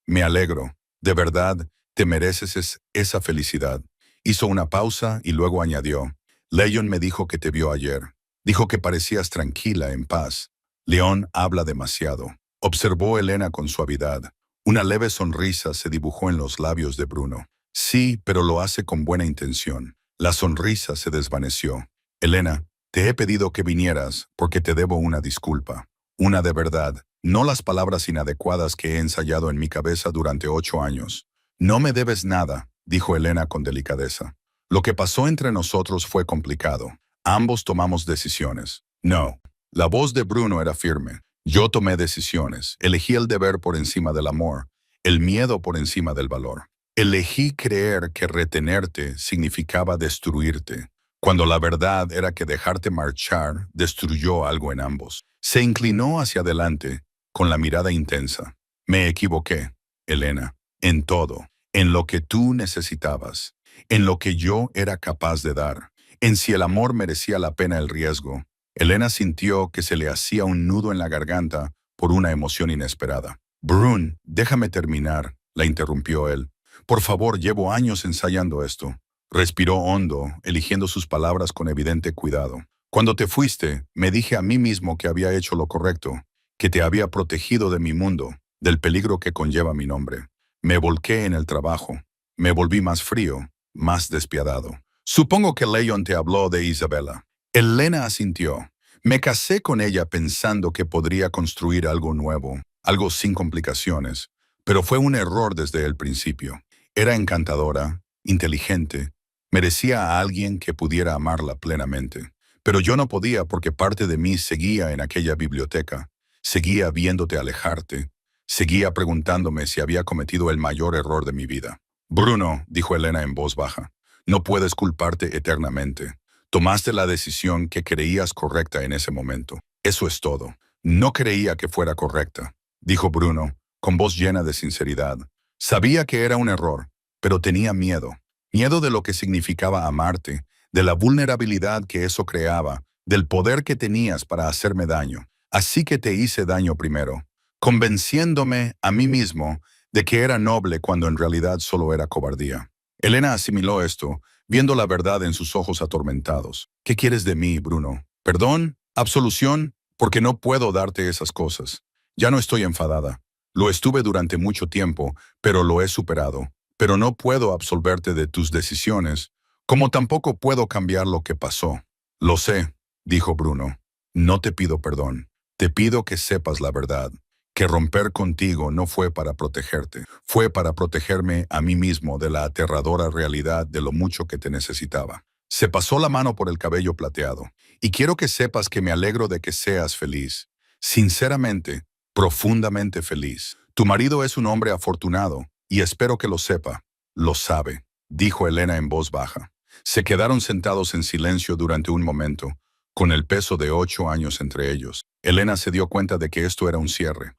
Me alegro. De verdad, te mereces esa felicidad. Hizo una pausa y luego añadió. Leon me dijo que te vio ayer. Dijo que parecías tranquila, en paz. León habla demasiado. Observó Elena con suavidad. Una leve sonrisa se dibujó en los labios de Bruno. Sí, pero lo hace con buena intención. La sonrisa se desvaneció. Elena, te he pedido que vinieras porque te debo una disculpa. Una de verdad, no las palabras inadecuadas que he ensayado en mi cabeza durante 8 años. No me debes nada, dijo Elena con delicadeza. Lo que pasó entre nosotros fue complicado. Ambos tomamos decisiones. No. La voz de Bruno era firme. Yo tomé decisiones. Elegí el deber por encima del amor, el miedo por encima del valor. Elegí creer que retenerte significaba destruirte, cuando la verdad era que dejarte marchar destruyó algo en ambos. Se inclinó hacia adelante, con la mirada intensa. Me equivoqué, Elena, en todo, en lo que tú necesitabas, en lo que yo era capaz de dar, en si el amor merecía la pena el riesgo. Elena sintió que se le hacía un nudo en la garganta por una emoción inesperada. Brun, déjame terminar, la interrumpió él. Por favor, llevo años ensayando esto. Respiró hondo, eligiendo sus palabras con evidente cuidado. Cuando te fuiste, me dije a mí mismo que había hecho lo correcto, que te había protegido de mi mundo, del peligro que conlleva mi nombre. Me volqué en el trabajo. Me volví más frío, más despiadado. Supongo que Leon te habló de Isabela. Elena asintió. Me casé con ella pensando que podría construir algo nuevo, algo sin complicaciones, pero fue un error desde el principio. Era encantadora, inteligente, merecía a alguien que pudiera amarla plenamente. Pero yo no podía porque parte de mí seguía en aquella biblioteca, seguía viéndote alejarte, seguía preguntándome si había cometido el mayor error de mi vida. Bruno, dijo Elena en voz baja, no puedes culparte eternamente. Tomaste la decisión que creías correcta en ese momento. Eso es todo. No creía que fuera correcta, dijo Bruno, con voz llena de sinceridad. Sabía que era un error, pero tenía miedo. Miedo de lo que significaba amarte, de la vulnerabilidad que eso creaba, del poder que tenías para hacerme daño. Así que te hice daño primero, convenciéndome a mí mismo de que era noble cuando en realidad solo era cobardía. Elena asimiló esto, viendo la verdad en sus ojos atormentados. ¿Qué quieres de mí, Bruno? ¿Perdón? ¿Absolución? Porque no puedo darte esas cosas. Ya no estoy enfadada. Lo estuve durante mucho tiempo, pero lo he superado. Pero no puedo absolverte de tus decisiones, como tampoco puedo cambiar lo que pasó. Lo sé, dijo Bruno. No te pido perdón. Te pido que sepas la verdad. Que romper contigo no fue para protegerte, fue para protegerme a mí mismo de la aterradora realidad de lo mucho que te necesitaba. Se pasó la mano por el cabello plateado, y quiero que sepas que me alegro de que seas feliz. Sinceramente, profundamente feliz. Tu marido es un hombre afortunado, y espero que lo sepa. Lo sabe, dijo Elena en voz baja. Se quedaron sentados en silencio durante un momento, con el peso de 8 años entre ellos. Elena se dio cuenta de que esto era un cierre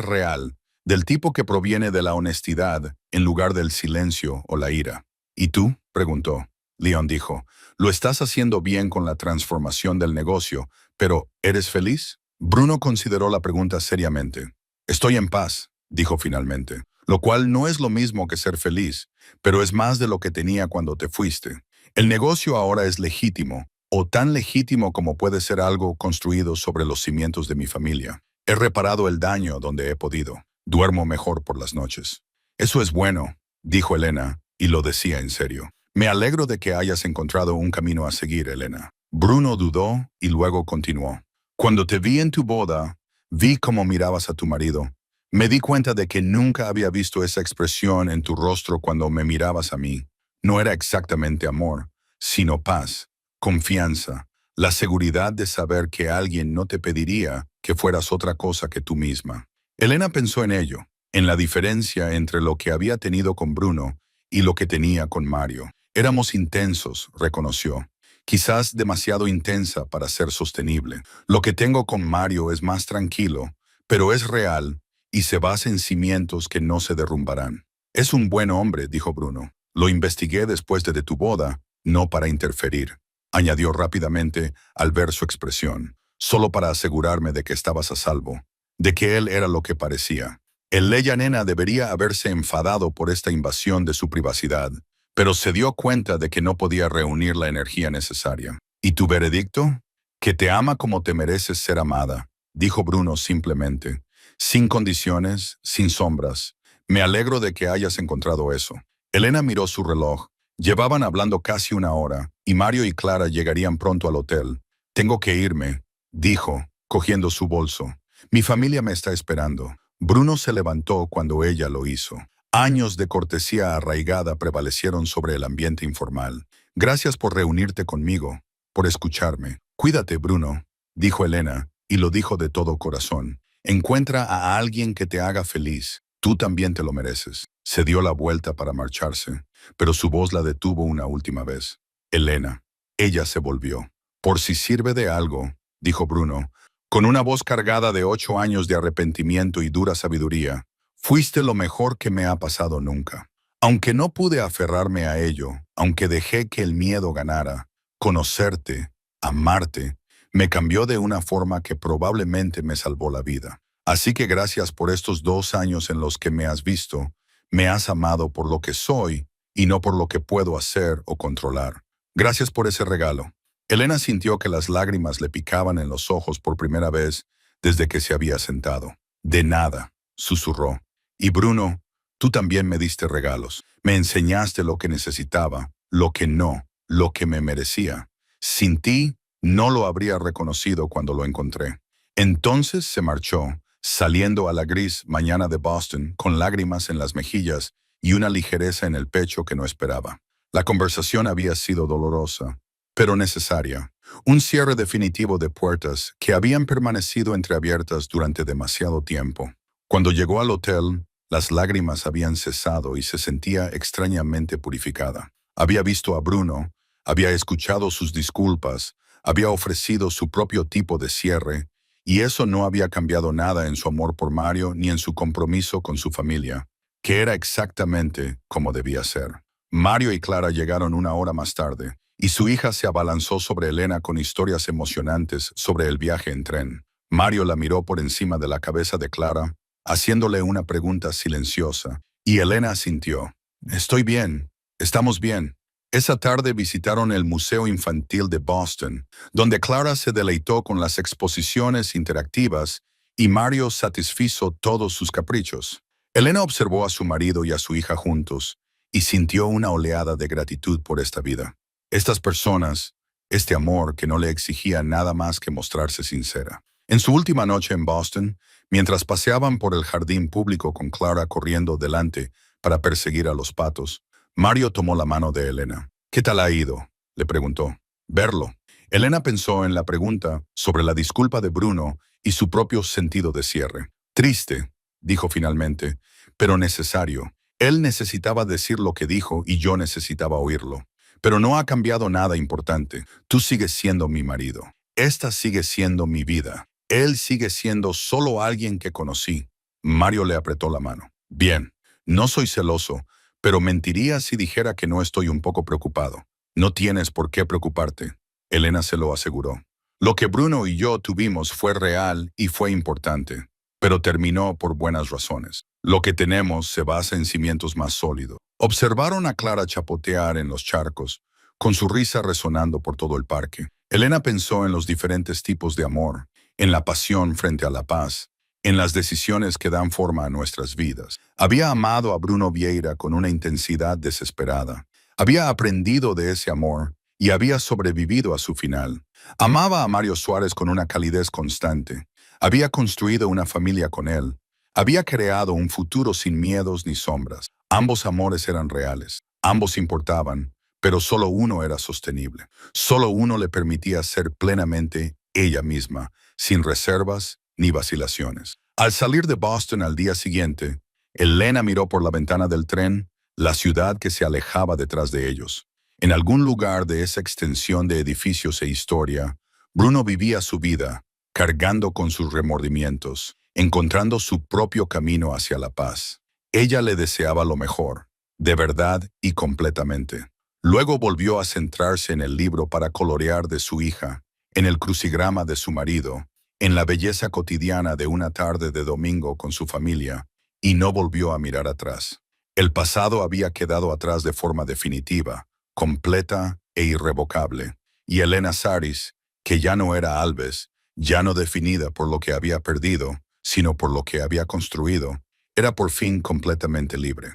real, del tipo que proviene de la honestidad en lugar del silencio o la ira. ¿Y tú? Preguntó. Leon dijo, lo estás haciendo bien con la transformación del negocio, pero ¿eres feliz? Bruno consideró la pregunta seriamente. Estoy en paz, dijo finalmente, lo cual no es lo mismo que ser feliz, pero es más de lo que tenía cuando te fuiste. El negocio ahora es legítimo, o tan legítimo como puede ser algo construido sobre los cimientos de mi familia. He reparado el daño donde he podido. Duermo mejor por las noches. Eso es bueno, dijo Elena, y lo decía en serio. Me alegro de que hayas encontrado un camino a seguir, Elena. Bruno dudó y luego continuó. Cuando te vi en tu boda, vi cómo mirabas a tu marido. Me di cuenta de que nunca había visto esa expresión en tu rostro cuando me mirabas a mí. No era exactamente amor, sino paz, confianza, la seguridad de saber que alguien no te pediría que fueras otra cosa que tú misma. Elena pensó en ello, en la diferencia entre lo que había tenido con Bruno y lo que tenía con Mario. Éramos intensos, reconoció. Quizás demasiado intensa para ser sostenible. Lo que tengo con Mario es más tranquilo, pero es real y se basa en cimientos que no se derrumbarán. Es un buen hombre, dijo Bruno. Lo investigué después de tu boda, no para interferir. Añadió rápidamente al ver su expresión, solo para asegurarme de que estabas a salvo, de que él era lo que parecía. El Leia Nena debería haberse enfadado por esta invasión de su privacidad, pero se dio cuenta de que no podía reunir la energía necesaria. ¿Y tu veredicto? Que te ama como te mereces ser amada, dijo Bruno simplemente, sin condiciones, sin sombras. Me alegro de que hayas encontrado eso. Elena miró su reloj. Llevaban hablando casi una hora, y Mario y Clara llegarían pronto al hotel. Tengo que irme, dijo, cogiendo su bolso. Mi familia me está esperando. Bruno se levantó cuando ella lo hizo. Años de cortesía arraigada prevalecieron sobre el ambiente informal. Gracias por reunirte conmigo, por escucharme. Cuídate, Bruno, dijo Elena, y lo dijo de todo corazón. Encuentra a alguien que te haga feliz. Tú también te lo mereces. Se dio la vuelta para marcharse, pero su voz la detuvo una última vez. Elena. Ella se volvió. Por si sirve de algo, dijo Bruno, con una voz cargada de 8 años de arrepentimiento y dura sabiduría. Fuiste lo mejor que me ha pasado nunca. Aunque no pude aferrarme a ello, aunque dejé que el miedo ganara, conocerte, amarte, me cambió de una forma que probablemente me salvó la vida. Así que gracias por estos 2 años en los que me has visto, me has amado por lo que soy y no por lo que puedo hacer o controlar. Gracias por ese regalo. Elena sintió que las lágrimas le picaban en los ojos por primera vez desde que se había sentado. De nada, susurró. Y Bruno, tú también me diste regalos. Me enseñaste lo que necesitaba, lo que no, lo que me merecía. Sin ti, no lo habría reconocido cuando lo encontré. Entonces se marchó, saliendo a la gris mañana de Boston con lágrimas en las mejillas y una ligereza en el pecho que no esperaba. La conversación había sido dolorosa, pero necesaria. Un cierre definitivo de puertas que habían permanecido entreabiertas durante demasiado tiempo. Cuando llegó al hotel, las lágrimas habían cesado y se sentía extrañamente purificada. Había visto a Bruno, había escuchado sus disculpas, había ofrecido su propio tipo de cierre, y eso no había cambiado nada en su amor por Mario ni en su compromiso con su familia, que era exactamente como debía ser. Mario y Clara llegaron una hora más tarde, y su hija se abalanzó sobre Elena con historias emocionantes sobre el viaje en tren. Mario la miró por encima de la cabeza de Clara, haciéndole una pregunta silenciosa, y Elena asintió. Estoy bien, estamos bien. Esa tarde visitaron el Museo Infantil de Boston, donde Clara se deleitó con las exposiciones interactivas y Mario satisfizo todos sus caprichos. Elena observó a su marido y a su hija juntos y sintió una oleada de gratitud por esta vida. Estas personas, este amor que no le exigía nada más que mostrarse sincera. En su última noche en Boston, mientras paseaban por el jardín público con Clara corriendo delante para perseguir a los patos, Mario tomó la mano de Elena. ¿Qué tal ha ido?, le preguntó. Verlo. Elena pensó en la pregunta sobre la disculpa de Bruno y su propio sentido de cierre. Triste, dijo finalmente, pero necesario. Él necesitaba decir lo que dijo y yo necesitaba oírlo. Pero no ha cambiado nada importante. Tú sigues siendo mi marido. Esta sigue siendo mi vida. Él sigue siendo solo alguien que conocí. Mario le apretó la mano. Bien, no soy celoso, pero mentiría si dijera que no estoy un poco preocupado. No tienes por qué preocuparte, Elena se lo aseguró. Lo que Bruno y yo tuvimos fue real y fue importante, pero terminó por buenas razones. Lo que tenemos se basa en cimientos más sólidos. Observaron a Clara chapotear en los charcos, con su risa resonando por todo el parque. Elena pensó en los diferentes tipos de amor, en la pasión frente a la paz, en las decisiones que dan forma a nuestras vidas. Había amado a Bruno Vieira con una intensidad desesperada. Había aprendido de ese amor y había sobrevivido a su final. Amaba a Mario Suárez con una calidez constante. Había construido una familia con él. Había creado un futuro sin miedos ni sombras. Ambos amores eran reales. Ambos importaban, pero solo uno era sostenible. Solo uno le permitía ser plenamente ella misma, sin reservas ni vacilaciones. Al salir de Boston al día siguiente, Elena miró por la ventana del tren la ciudad que se alejaba detrás de ellos. En algún lugar de esa extensión de edificios e historia, Bruno vivía su vida, cargando con sus remordimientos, encontrando su propio camino hacia la paz. Ella le deseaba lo mejor, de verdad y completamente. Luego volvió a centrarse en el libro para colorear de su hija, en el crucigrama de su marido, en la belleza cotidiana de una tarde de domingo con su familia, y no volvió a mirar atrás. El pasado había quedado atrás de forma definitiva, completa e irrevocable, y Elena Saris que ya no era Alves, ya no definida por lo que había perdido, sino por lo que había construido, era por fin completamente libre.